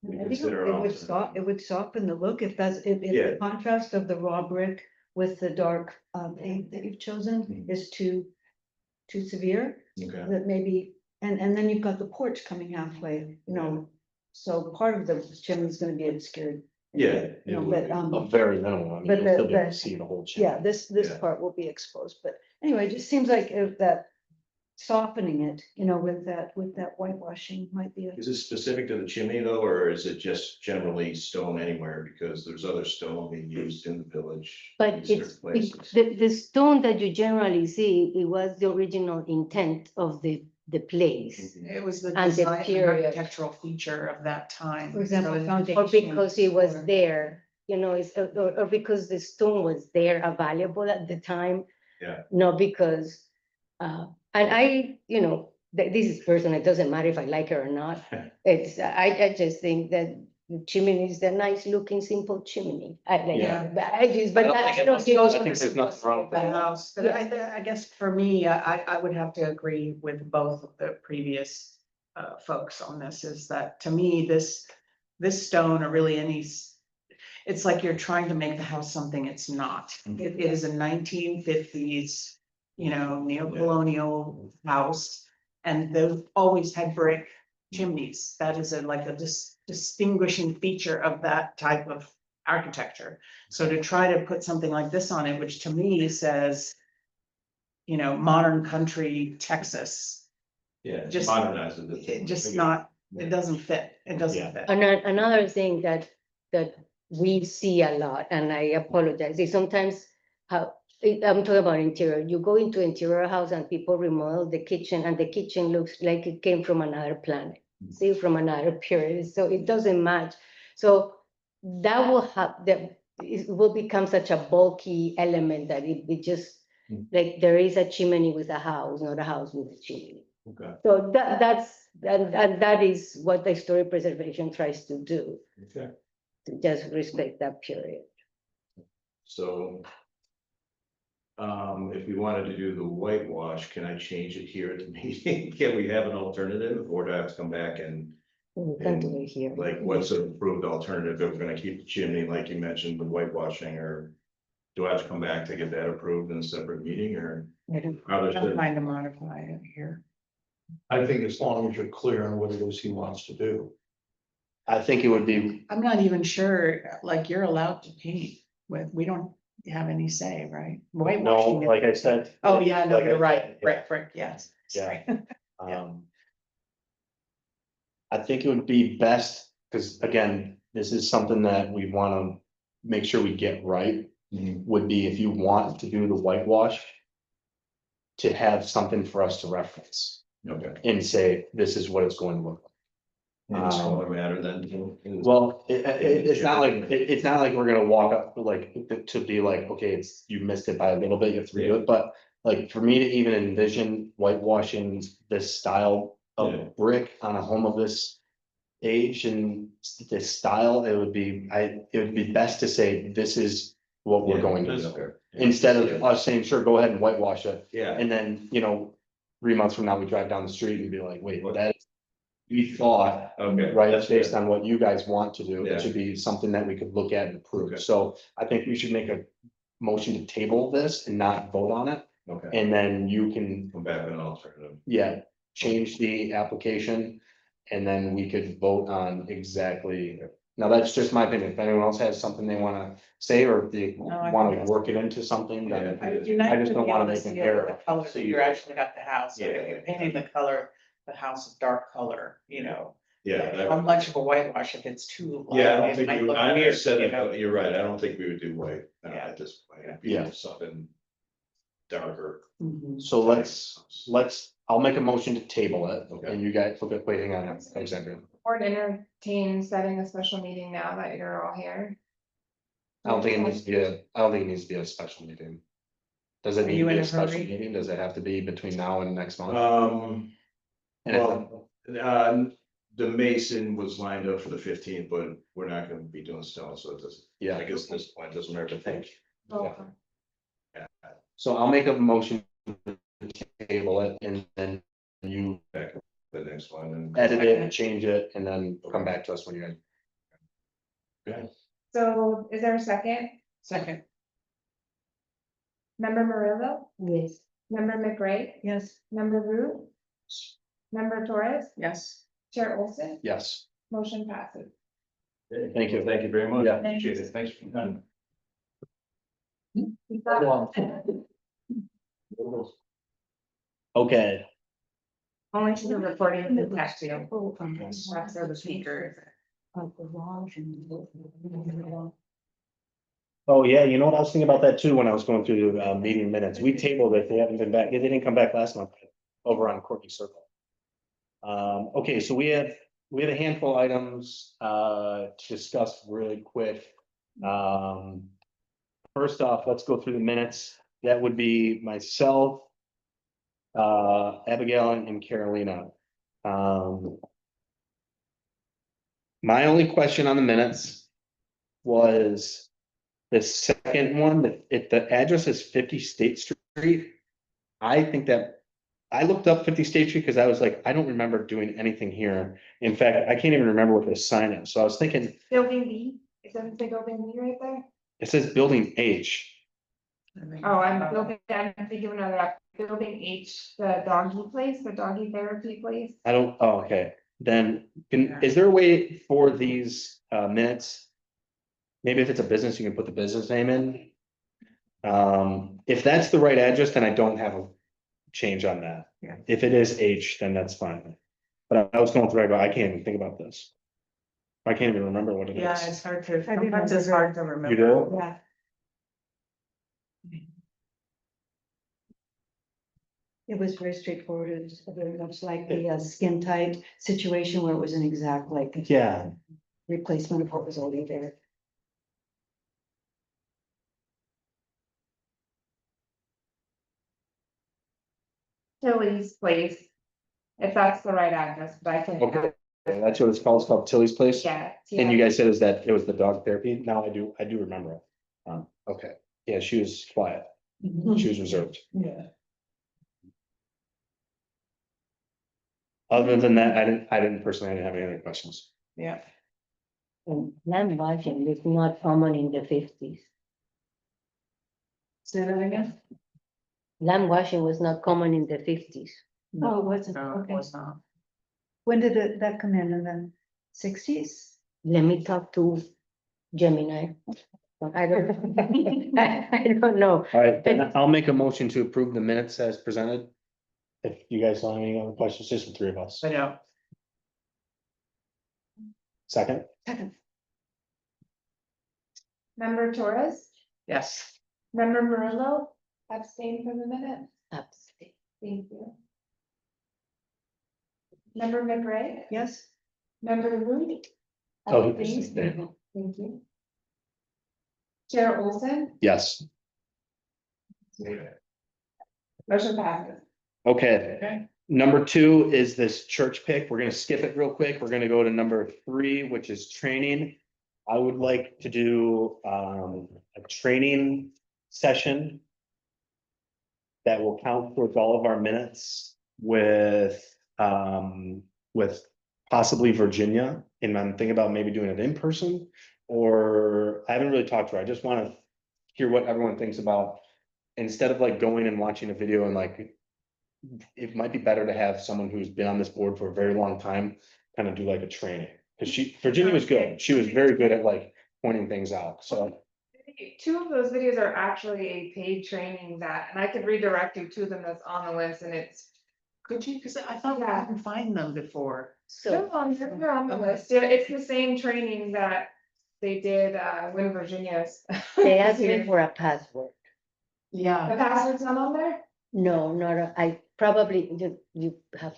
We I think consider it would soften the look if if Yeah. the contrast of the raw brick with the dark paint that you've chosen Mhm. is too severe. Okay, That maybe, and then you've got the porch coming halfway, you know, so part of the chimney is gonna be obscured. yeah. You know, it would but be. A very minimal, I mean, But you'll still the- be able to the- see the whole chimney. yeah, this Yeah. part will be exposed, but anyway, it just seems like that softening it, you know, with that whitewashing might be a. Is it specific to the chimney though, or is it just generally stone anywhere? Because there's other stone being used in the village. in But certain it's, places. the stone that you generally see, it was the original intent of the place. Mhm. It was the And the design and period. architectural feature of that time. For example, So it- foundation. Or because it was or- there, you know, or because the stone was there available at the time. Yeah. Not because, and I, you know, this is personal, it doesn't matter if I like it or not. It's, I just think that the chimney is a nice looking, simple chimney. I like, Yeah. but I just, but I don't that's think not. it goes- I think there's nothing wrong with The that. house, but I guess for me, I would have to agree with both of the previous folks on this, is that to me, this stone or really it's like you're trying to make the house something it's not. It is a 1950s, you know, neo-colonial house, and they've always had brick chimneys. That is like a distinguishing feature of that type of architecture. So to try to put something like this on it, which to me says, you know, modern country Texas, Yeah, just- modernize it. it just not, it doesn't fit. It doesn't Yeah. fit. Another thing that we see a lot, and I apologize, is sometimes I'm talking about interior. You go into interior house and people remodel the kitchen, and the kitchen looks like it came from another planet, see, from another period. So it doesn't match. So that will have it will become such a bulky element that it just like there is a chimney with a house, not a house with a chimney. Okay, So that is what the historic preservation tries to do, okay, to just respect that period. so. If we wanted to do the whitewash, can I change it here at the meeting? Can we have an alternative, or do I have to come back and, We can do it here. like, what's an approved alternative if we're gonna keep the chimney, like you mentioned, the whitewashing, or? Do I have to come back to get that approved in a separate meeting, or? I don't- are there I'm certain- trying to modify it here. I think as long as you're clear on what it is he wants to do. I think it would be, I'm not even sure, like, you're allowed to paint we don't have any say, right? no, Whitewashing is- like I said. Oh, yeah, no, like I you're right, said, brick, yes. Yeah. Sorry. Um. I think it would be best, because again, this is something that we wanna make sure we get right, Mhm. would be if you want to do the whitewash. to have something for us to reference Okay. and say, this is what it's going to look like. Any smaller matter than. Well, it's not like, it's not like we're gonna walk up, like, to be like, okay, it's, you missed it by a little bit, you have to redo it, but. Like, for me to even envision whitewashing this style Yeah. of brick on a home of this age and this style, it would be, it would be best to say, this is what we're going to do. Instead of us saying, sure, go ahead and whitewash it, Yeah, and then, 3 months from now, we drive down the street and be like, wait, that. We thought, okay. right, That's based good. on what you guys want to do, Yeah. it should be something that we could look at and approve. Okay. So I think we should make a motion to table this and not vote on it. Okay, And then you can, come back with an alternative. yeah, change the application. And then we could vote on exactly, now that's just my opinion. If anyone else has something they wanna say, or if they No, I wanna think that's- work it into something, then. I do not I just don't be able wanna to make an see it with error. the color that you're actually got the house, so Yeah. if you're painting the color, the house a dark color, Yeah, How much of a whitewash if it's too. yeah, I light, don't it think, might we- look I weird, said you it, know? but you're right, I don't think we would do white Yeah. at this point. It'd be Yeah. something darker. Mhm. So I'll make a motion to table it, Okay. and you guys, okay, wait, hang on, Alexandria. Board entertain setting a special meeting now that you're all here. I don't think it needs to be I don't think it needs to be a special meeting. Does it Are need you to be in a a special hurry? meeting? Does it have to be between now and next month? And if- Well, the mason was lined up for the 15th, but we're not gonna be doing stone, so it doesn't, Yeah, I guess at this point, it doesn't matter, but thank you. Okay. so I'll make a motion to table it, and then you Back up the next one and. edit it and change it, and then come back to us when you're. Okay. So is there a second? Second, Member Murillo, Yes. member McRae, Yes, member Root, member Torres, yes. Chair Olson, Yes, motion passes. thank you. Thank you very much. Yeah. Appreciate it. Thanks for your time. Okay, Only to the recording of the text field. That's for the speakers. oh yeah, you know what, I was thinking about that too, when I was going through the meeting minutes, we tabled it, they haven't been back, they didn't come back last month, over on Courtney Circle. Okay, so we have a handful of items to discuss really quick. First off, let's go through the minutes. That would be myself, Abigail and Carolina. My only question on the minutes was the second one, that if the address is 50 State Street, I think that I looked up 50 State Street because I was like, I don't remember doing anything here. In fact, I can't even remember what the sign is. So I was thinking, Building B, it doesn't say building B right there. it says building H. Oh, I'm thinking of another, building H, the doggy place, the doggy therapy place. I don't, oh, okay, then, is there a way for these minutes? Maybe if it's a business, you can put the business name in. If that's the right address, then I don't have a change on that. Yeah. If it is H, then that's fine. But I was going through, I go, I can't even think about this. I can't even remember what it Yeah, is. it's hard to, I sometimes it's hard to remember. You do? Yeah. it was very straightforward. It was very much like the skin tight situation where it was an exact like Yeah, replacement of what was already there. Tilly's place. If that's the right address, but I can. okay, that's what it's called Tilly's Place? Yeah. And you guys said is that it was the dog therapy? Now I do remember it. Okay, yeah, she was quiet, she was reserved. Yeah. Other than that, I didn't personally, I didn't have any other questions. Yeah, And lamb washing is not common in the 50s. say that again? Lamb washing was not common in the 50s. Oh, was it? No, it Okay. was not. When did that come in the sixties? Let me talk to Gemini. I don't, I don't know. All right, then I'll make a motion to approve the minutes as presented. If you guys don't have any other questions, just the three of us. I know. Second, Member Torres, Yes. member Murillo, abstain from the minute. Abstain. Thank you. Member McRae, Yes, member Root, Oh, Abstain. Thank you. Chair Olson, yes. motion passes. Okay, number 2 is this church pick. We're gonna skip it real quick. We're gonna go to number 3, which is training. I would like to do a training session that will count towards all of our minutes with possibly Virginia. And I'm thinking about maybe doing it in person, or I haven't really talked to her. I just want to hear what everyone thinks about, instead of like going and watching a video and like, it might be better to have someone who's been on this board for a very long time, kind of do like a training. Cause Virginia was good. She was very good at like pointing things out. So, Two of those videos are actually a paid training that, and I could redirect you to them that's on the list and it's. Could you, because I thought I couldn't find them before. They're So, on the list, yeah, it's the same training that they did, when Virginia's. they asked me for a password. Yeah. The password's not on there? No, not, I probably, you have,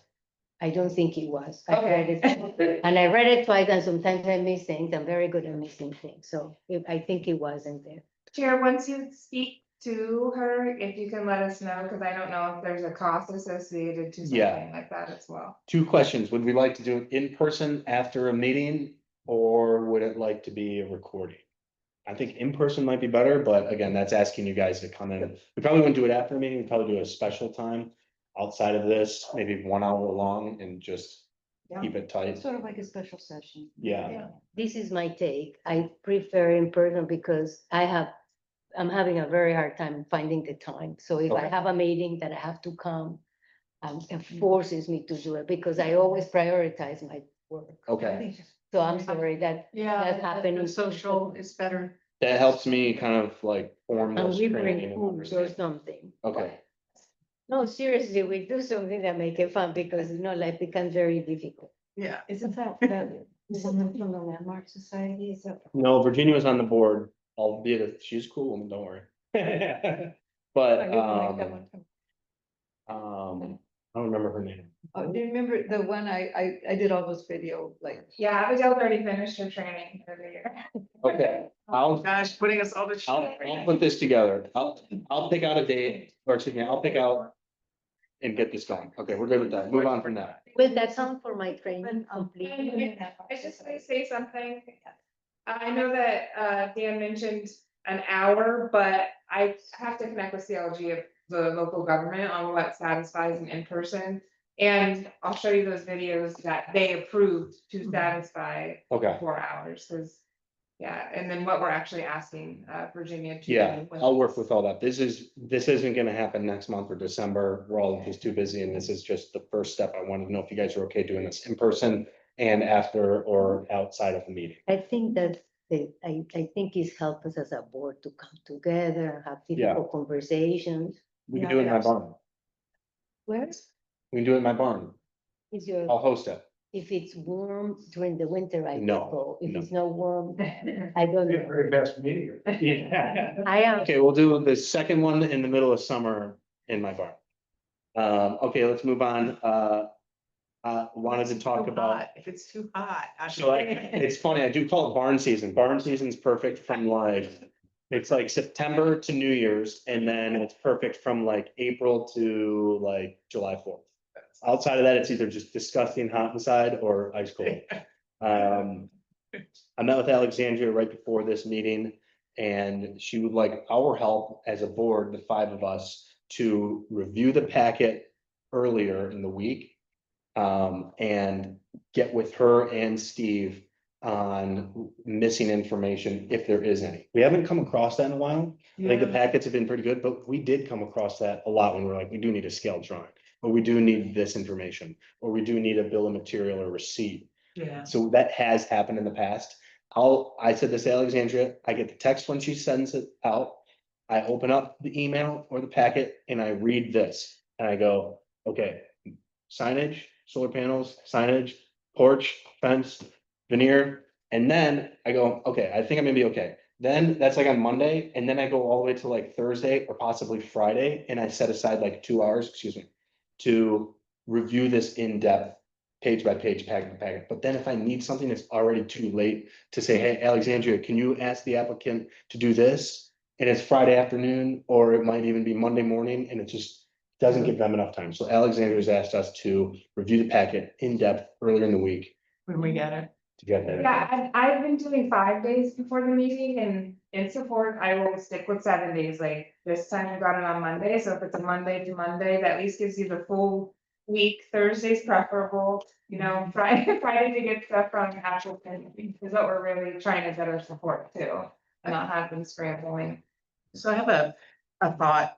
I don't think it was. I read it, Okay. and I read it twice, and sometimes I miss things. I'm very good at missing things, so I think it wasn't there. Chair, once you speak to her, if you can let us know, because I don't know if there's a cost associated to Yeah. something like that as well. 2 questions. Would we like to do it in person after a meeting, or would it like to be a recording? I think in person might be better, but again, that's asking you guys to come in. We probably wouldn't do it after a meeting. We'd probably do a special time outside of this, maybe 1 hour long, and just keep it tight. sort of like a special session. Yeah, This is my take. I prefer in person because I'm having a very hard time finding the time. So if I Okay. have a meeting that I have to come, it forces me to do it because I always prioritize my work. okay. So I'm sorry that Yeah, That's happening. the social is better. That helps me kind of like form and this we training. bring and food or understand. something. Okay, No, seriously, we do something that make it fun because life becomes very difficult. Yeah. Isn't that someone from the Landmark Society? Is that? no, Virginia was on the board, albeit she's cool, don't worry. But, I didn't like that one. I don't remember her name. Oh, do you remember the one I did all those video, like, Yeah, Abigail's already finished her training for the year. Okay, Gosh, putting us all to. I'll put this together. I'll pick out a date, or excuse me, I'll pick out and get this going. Okay, we're good with that. Move on from that. Will that count for my training complete? I just want to say something. I know that Dan mentioned an hour, but I have to connect with CLG of the local government on what satisfies an in-person. And I'll show you those videos that they approved to satisfy Okay, 4 hours, because. Yeah, and then what we're actually asking Virginia to. yeah, do with I'll work with all that. This isn't gonna happen next month or December. We're all just too busy, and this is just the first step. I wanted to know if you guys are okay doing this in person and after or outside of the meeting. I think that I think it's helped us as a board to come together and have Yeah. difficult conversations. We can do it in my barn. Where We can do it in my barn. is your, I'll host it. if it's warm during the winter, I will No, go. If no. it's not warm, I don't know. Very best meeting. Yeah. I am, Okay, we'll do the second one in the middle of summer in my barn. Okay, let's move on. Wanted to talk Too about. hot. If it's too hot. So it's funny, I do call it barn season. Barn season's perfect from like, it's like September to New Year's, and then it's perfect from like April to like July 4th. Outside of that, it's either just disgusting hot inside or ice cold. I met with Alexandria right before this meeting, and she would like our help as a board, the 5 of us, to review the packet earlier in the week. And get with her and Steve on missing information, if there is any. We haven't come across that in a while. I think the packets have been pretty good, but we did come across that a lot when we're like, we do need a scale drawing, or we do need this information, or we do need a bill of material or receipt. Yeah. So that has happened in the past. I said this to Alexandria, I get the text when she sends it out. I open up the email or the packet and I read this and I go, okay, signage, solar panels, signage, porch, fence, veneer. And then I go, okay, I think I'm gonna be okay. Then that's like on Monday, and then I go all the way to like Thursday or possibly Friday, and I set aside like 2 hours, excuse me, to review this in depth, page by page, packet by packet. But then if I need something, it's already too late to say, hey, Alexandria, can you ask the applicant to do this? And it's Friday afternoon, or it might even be Monday morning, and it just doesn't give them enough time. So Alexandria's asked us to review the packet in depth earlier in the week When we get it. to get that. Yeah, I've been doing 5 days before the meeting and in support, I will stick with 7 days, like this time I got it on Monday, so if it's a Monday to Monday, that at least gives you the full week. Thursday's preferable, you know, Friday to get stuff from actual is what we're really trying to better support too, and not have them scrambling. So I have a thought,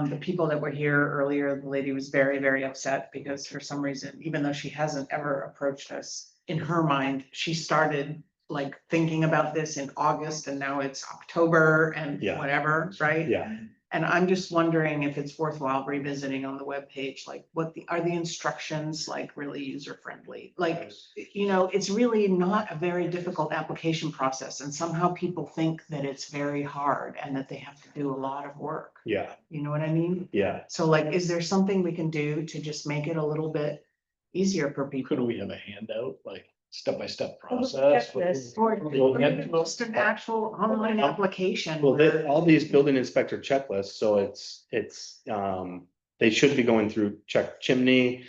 the people that were here earlier, the lady was very, very upset because for some reason, even though she hasn't ever approached us, in her mind, she started like thinking about this in August and now it's October and Yeah. whatever, right? Yeah, And I'm just wondering if it's worthwhile revisiting on the webpage, like are the instructions like really user friendly? Like, you know, it's really not a very difficult application process and somehow people think that it's very hard and that they have to do a lot of work. yeah, You know what I mean? yeah. So like, is there something we can do to just make it a little bit easier for people? Couldn't we have a handout, like step-by-step Oh, process? yes. Or You'll get- just an actual online application. Well, where- all these building inspector checklists, so it's, they should be going through check chimney.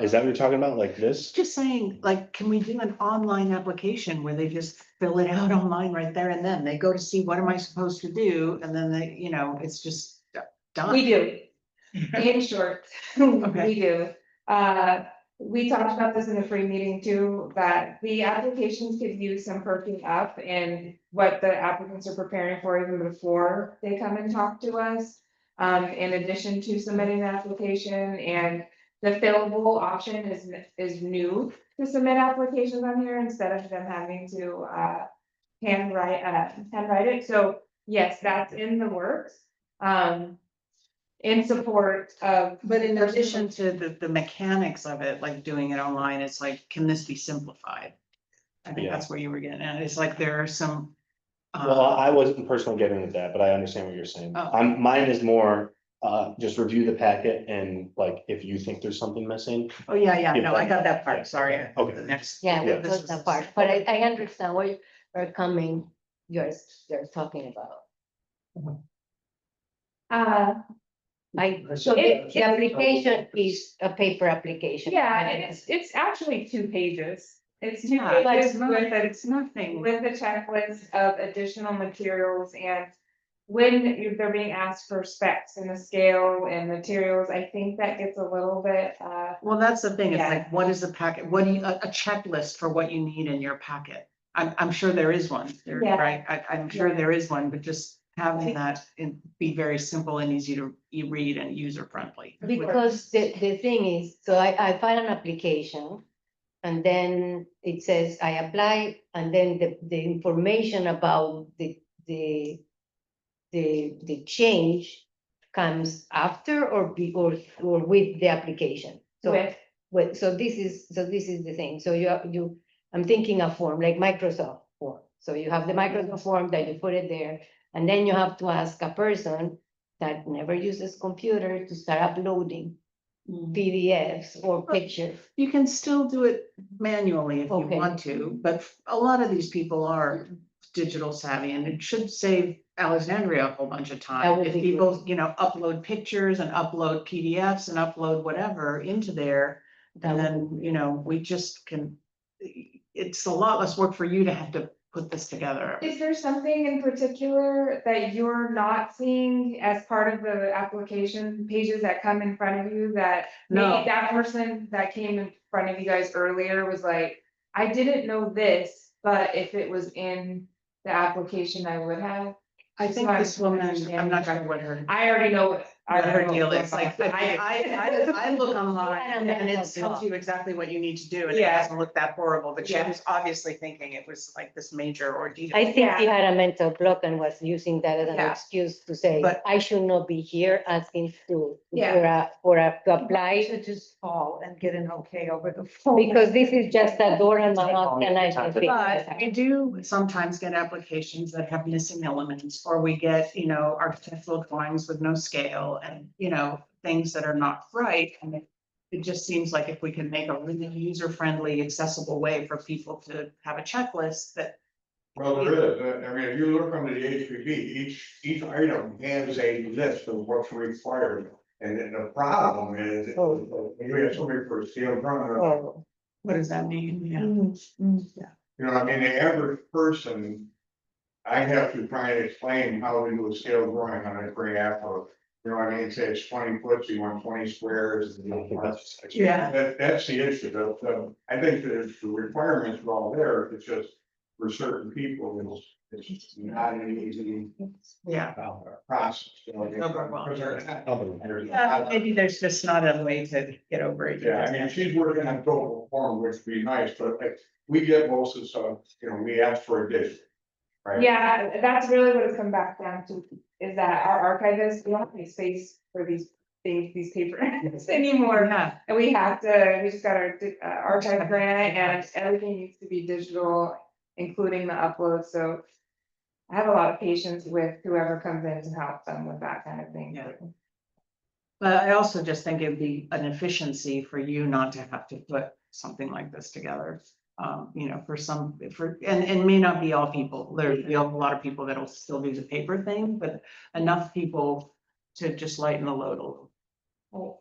Is that what you're talking about, like this? Just saying, like, can we do an online application where they just fill it out online right there and then they go to see what am I supposed to do? And then they, you know, it's just done. We do, in short, we do. We talked about this in the free meeting too, that the applications could use some perking up in what the applicants are preparing for even before they come and talk to us. In addition to submitting an application, and the fillable option is new to submit applications on here instead of them having to handwrite it. So yes, that's in the works. In support of. But in addition to the mechanics of it, like doing it online, it's like, can this be simplified? I think Yeah. that's where you were getting at. It's like there are some. Well, I wasn't personally getting at that, but I understand what you're saying. Oh. Mine is more, just review the packet and like, if you think there's something missing. Oh, yeah, no, I got that Yeah. part, sorry. Okay. The next. Yeah, we Yeah. got that part, but I understand what you're coming, you're talking about. So the application is a paper application. Yeah, and it's actually 2 pages. It's 2 Yeah, like, pages with it's nothing. with a checklist of additional materials, and when they're being asked for specs and the scale and materials, I think that gets a little bit, Well, that's the thing, it's Yeah. like, what is the packet, what do you, a checklist for what you need in your packet? I'm sure there is one, Yeah. right? I'm sure there is one, but just having that and be very simple and easy to read and user friendly. Because the thing is, so I file an application. And then it says I apply, and then the information about the change comes after or with the application. So so this is the thing. So I'm thinking a form like Microsoft form. So you have the Microsoft form that you put it there, and then you have to ask a person that never uses computer to start uploading PDFs or pictures. You can still do it manually if you Okay. want to, but a lot of these people are digital savvy and it should save Alexandria a whole bunch of That time. would If be people, you know, upload pictures and upload PDFs and upload whatever into there, and then, you know, we just can, it's a lot less work for you to have to put this together. is there something in particular that you're not seeing as part of the application pages that come in front of you that No. maybe that person that came in front of you guys earlier was like, I didn't know this, but if it was in the application, I would have. I think So this woman, I'm not sure understanding what her, I already know I heard deal, it's like, I look online and it tells you exactly what you need to do, and it Yeah. doesn't look that horrible, but she Yeah. was obviously thinking it was like this major ordeal. I think he had a mental block and was using that as an Yeah. excuse to say, But- I should not be here asking to, Yeah. to apply. To just call and get an okay over the phone. Because this is just a door and a knock and I can fix But it. we do sometimes get applications that have missing elements, or we get, architectural drawings with no scale and, things that are not right. And it just seems like if we can make a really user-friendly, accessible way for people to have a checklist that. Well, there is, I mean, if you look under the HPB, each item has a list of what's required. And then the problem is, you have somebody for a steel drum, Oh. What does that mean? Yeah. you know, I mean, the average person. I have to try and explain how to do a scale drawing on a graph, or, you know, what I mean, say it's 20 foot, so you want 20 squares. Yeah. That's the issue, I think that the requirements are all there, it's just for certain people, it's not an easy. Yeah. Process. You know, Overwhelming. because there's not- there's Yeah, not- maybe there's just not a way to get over it. Yeah, I mean, she's working on total form, which would be nice, but like, we get most of the stuff, we ask for addition. Right? Yeah, that's really what it's come back down to, is that our archivists, we don't have any space for these things, these papers anymore. Yeah. And we just got our archive grant, and everything needs to be digital, including the upload, so. I have a lot of patience with whoever comes in to help them with that kind of thing. Yeah. But I also just think it'd be an efficiency for you not to have to put something like this together. And may not be all people, there'll be a lot of people that'll still do the paper thing, but enough people to just lighten the load a little.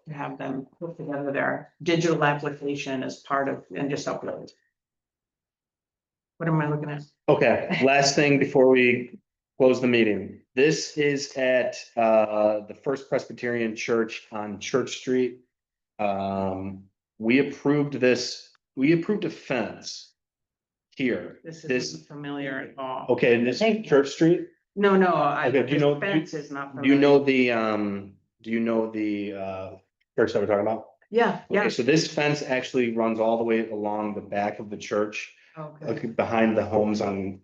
To have them put together their digital application as part of, and just upload. What am I looking at? Okay, last thing before we close the meeting. This is at the First Presbyterian Church on Church Street. We approved a fence here. This This, isn't familiar at all. okay, this Thank you. Church Street, No, Okay, do you know- the fence is not. do you familiar. know the church that we're talking about? Yeah, yeah. Okay, so this fence actually runs all the way along the back of the church. Okay. Behind the homes on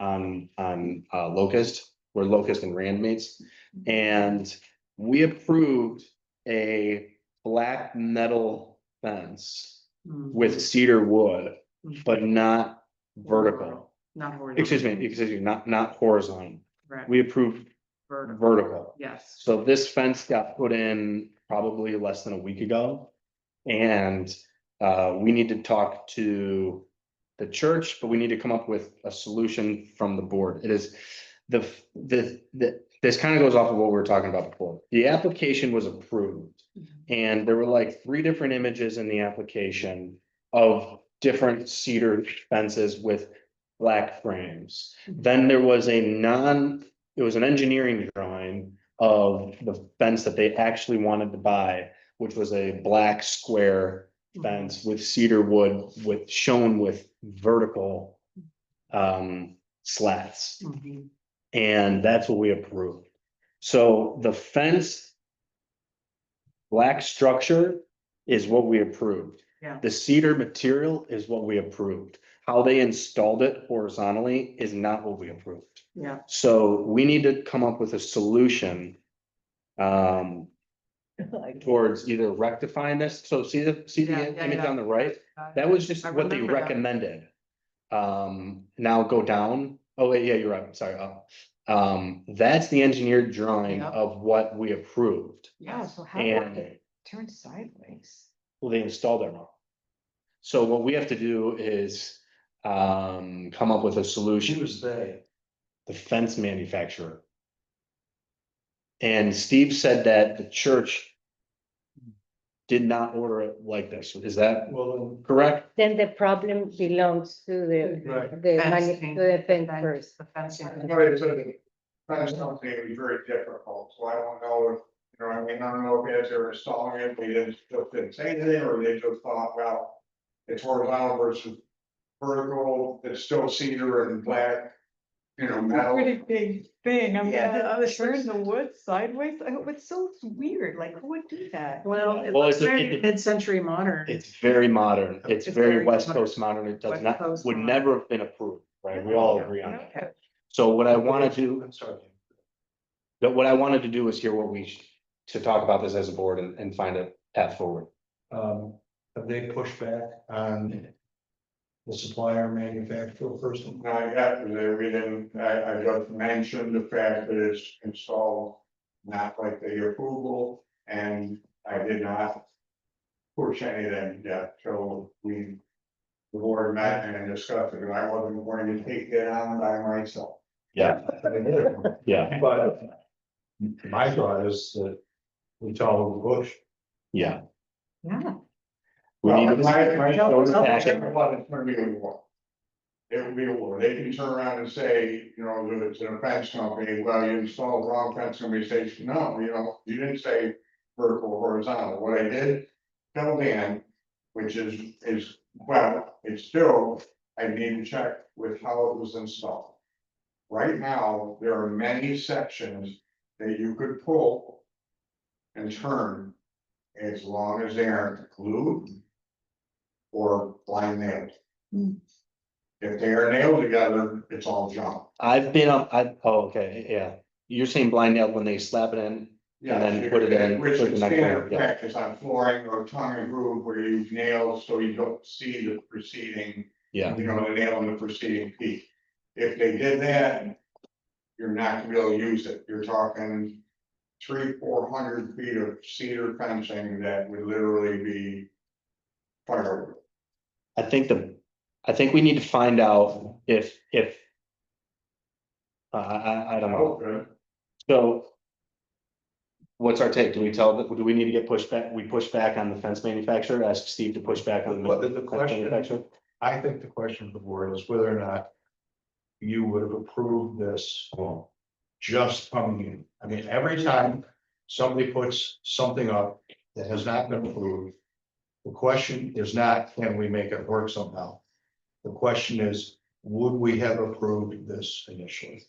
Locust, where Locust and Rand meets. And we approved a black metal fence Mm. with cedar wood, Mhm. but not vertical. Not horizontal. Excuse me, not horizontal. Right. We approved Vertical. vertical. Yes. So this fence got put in probably less than a week ago. And we need to talk to the church, but we need to come up with a solution from the board. It is this kind of goes off of what we were talking about before. The application was approved. And there were like 3 different images in the application of different cedar fences with black frames. Then there was it was an engineering drawing of the fence that they actually wanted to buy, which was a black square fence with cedar wood shown with vertical slats. Mhm. And that's what we approved. So the fence black structure is what we approved. Yeah. The cedar material is what we approved. How they installed it horizontally is not what we approved. Yeah. So we need to come up with a solution towards either rectifying this. So see the Yeah, image yeah. on the right? That was just I what they remember that. recommended. Now go down. Oh, wait, yeah, you're right. Sorry. Up. That's the engineered drawing Yeah. of what we approved. Yeah, so how And- about it turn sideways? Well, they installed it wrong. So what we have to do is come up with a solution. Who's they? The fence manufacturer. And Steve said that the church did not order it like this. Is that Well, correct? Then the problem belongs to Right. to the fence first. The fencing. Right, so the fence company would be very difficult, so I don't know if, I don't know if as they're installing it, they didn't say anything, or they just thought, well. It's horizontal versus vertical, it's still cedar and black. metal. big thing. I'm Yeah, gonna turn the wood sideways. I hope it's so weird. Like, who would do that? Well, it Well, looks it's a- very it's a- mid-century modern. It's very modern. It's It's very very West modern. Coast modern. It does West not, Coast would modern. never have been approved, right? We all agree on that. Okay. So what I wanna do, I'm sorry. what I wanted to do is hear what to talk about this as a board and find a path forward. Have they pushed back on the supplier manufacturer person? Not yet, because we didn't, I just mentioned the fact that it's installed, not like the approval, and I did not push anything yet, so we, the board met and discussed it, and I wasn't going to take it on by myself. Yeah, yeah, But my thought is that we tell them to push. yeah. Yeah. We need to. My Those packets- it's gonna be a war. It will be a war. They can turn around and say, that it's an fence company, well, you installed the wrong fence company, say, no, you didn't say vertical or horizontal. What I did, filled in, which is, well, it's still, I need to check with how it was installed. Right now, there are many sections that you could pull and turn as long as they aren't glued or blind nailed. Hmm. If they are nailed together, it's all junk. I've been up, okay, yeah. You're saying blind nailed when they slap it in? Yeah, then put it in, which put the is next standard one, yeah. practice on flooring or tongue and groove where you use nails so you don't see the preceding, Yeah, the nail in the preceding piece. If they did that, you're not gonna be able to use it. You're talking 300-400 feet of cedar fencing that would literally be firewood. I think we need to find out if. I don't know, Okay. so. What's our take? Do we need to get pushed back? We push back on the fence manufacturer, ask Steve to push back on Well, the the fence question- manufacturer? I think the question for the board is whether or not you would have approved this just coming in. I mean, every time somebody puts something up that has not been approved, the question is not, can we make it work somehow? The question is, would we have approved this initially?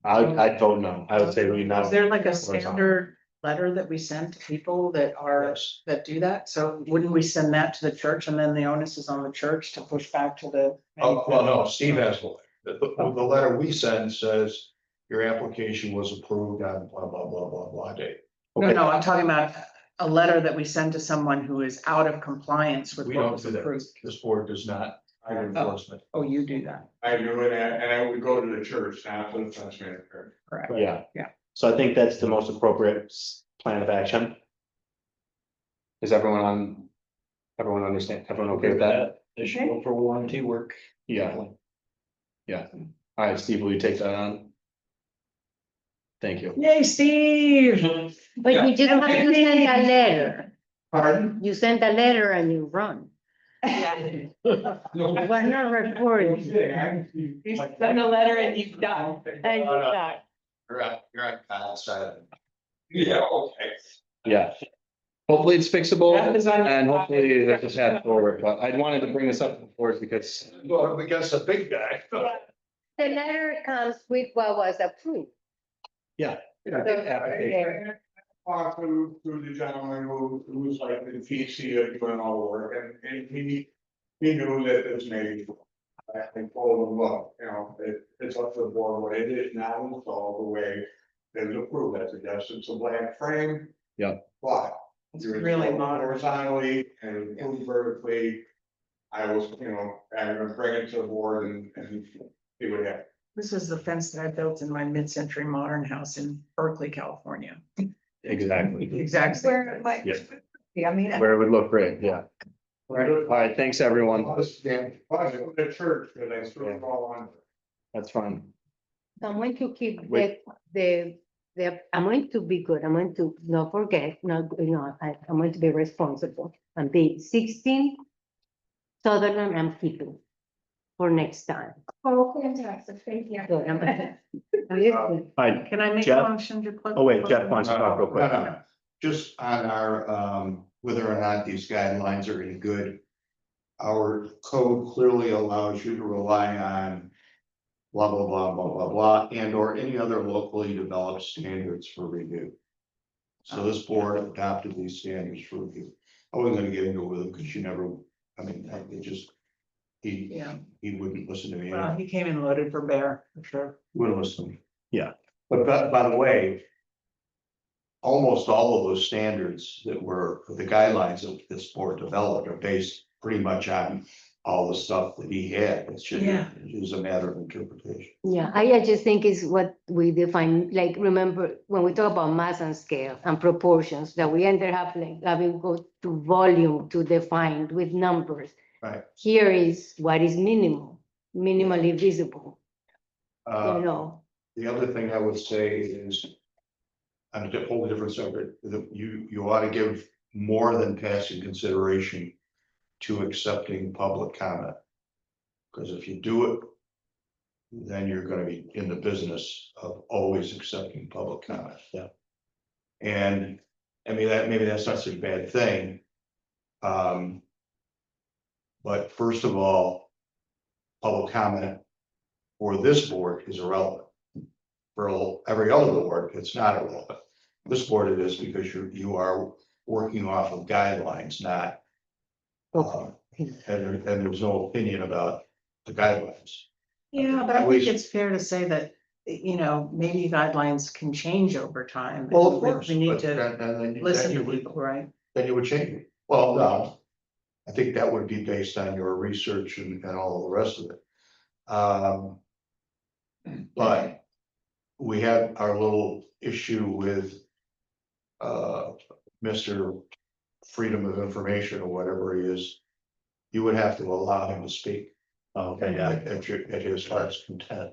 I'd vote no. I would say we Is not. there like a standard letter that we send to people that are, Yes. that do that? So wouldn't we send that to the church and then the onus is on the church to push back to the? Oh, well, no, Steve has the letter. The letter we send says your application was approved on blah, blah, blah, blah, blah date. No, Okay. no, I'm talking about a letter that we send to someone who is out of compliance with We what don't was do that. approved. This board does not do enforcement. Oh, you do that, I do it, and I would go to the church, not to the fence manufacturer. correct? Yeah. Yeah. So I think that's the most appropriate plan of action. Is everyone understand? Everyone okay with that? They should go for warranty work. Yeah. Yeah. All right, Steve, will you take that on? Thank you. Yay, Steve! But you just have to send a letter. Pardon? You send a letter and you run. We're not recording. You send a letter and you've done. And you start. You're on Kyle's side. Yeah, okay. Yeah. Hopefully it's fixable That is on- and hopefully there's a path forward, but I wanted to bring this up before because Well, we got some big guy. The letter comes with what was approved. application. Talked to the gentleman who was like the PC of doing all the work, and he knew that this may. I told him, look, it's up to the board, what it is now, it's all the way. There's approved, that's a yes, it's a black frame. Yeah. But. It's you're really installed modern. Horizontally and approved vertically. I was, I'm gonna bring it to the board and see what happens. This is the fence that I built in my mid-century modern house in Berkeley, California. Exactly. Exactly. Yeah. Where it would look great, yeah. All right, thanks, everyone. The church, because I threw it all on. That's fine. I'm going to keep Wait. I'm going to be good. I'm going to not forget, I'm going to be responsible and be 16 Sutherland I'm keeping for next time. Oh, fantastic, thank you. So I'm- All right, Can I make a Jeff? motion to close? oh wait, Jeff wants to talk real quick. No. Just on our, whether or not these guidelines are any good. Our code clearly allows you to rely on blah, blah, blah, blah, blah, blah, and or any other locally developed standards for review. So this board adopted these standards for review. I wasn't gonna get into it with him because you never, I mean, it just, Yeah. he wouldn't listen to me. Well, he came in loaded for bear, for sure. Wouldn't listen to me. Yeah. But by the way, almost all of those standards that were, the guidelines that this board developed are based pretty much on all the stuff that he had. It's just, Yeah. it's a matter of interpretation. Yeah, I just think is what we define, like, remember, when we talk about mass and scale and proportions, that we end up like having go to volume to define with numbers. Right. Here is what is minimal, minimally visible, you Uh, know. the other thing I would say is, on a whole different subject, that you ought to give more than passing consideration to accepting public comment. Because if you do it, then you're gonna be in the business of always accepting public comment. Yeah. And, I mean, that, maybe that's not such a bad thing. But first of all, public comment for this board is irrelevant. For every other board, it's not irrelevant. This board it is because you are working off of guidelines, not. And there's no opinion about the guidelines. Yeah, but I At think least- it's fair to say that, you know, maybe guidelines can change over time. Well, of and course. We need but to then listen you to would- people, right? Then you would change it. Well, no. I think that would be based on your research and all the rest of it. But we had our little issue with Mr. Freedom of Information or whatever he is. You would have to allow him to speak. Okay, yeah, At his heart's content.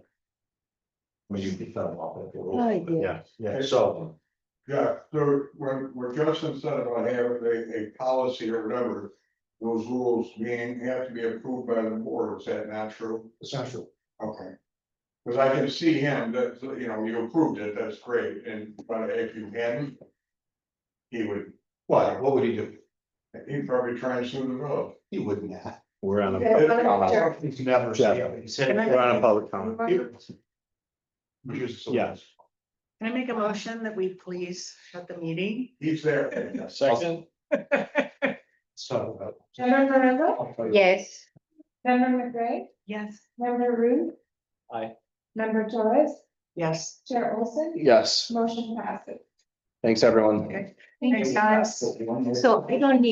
I mean, you can cut him off. if you will. Oh, yeah. Yeah, so, Yeah, so when Justin said about having a policy or whatever, those rules have to be approved by the board, is that not true? it's not true. Okay. Cause I can see him, that, you know, you approved it, that's great, but if you hadn't. He would, Why? What would he do? he'd probably try and sue the village. He would not. we're on a, He's never Yeah. said. we're on a public comment. Yeah. Can I make a motion that we please shut the meeting? He's there. Second. So, Member Lorenzo, Yes, member McRae, Yes. member Root. Aye. Member Torres, Yes. Chair Olson, Yes, motion passes. thanks, everyone. Thanks, guys. so I don't need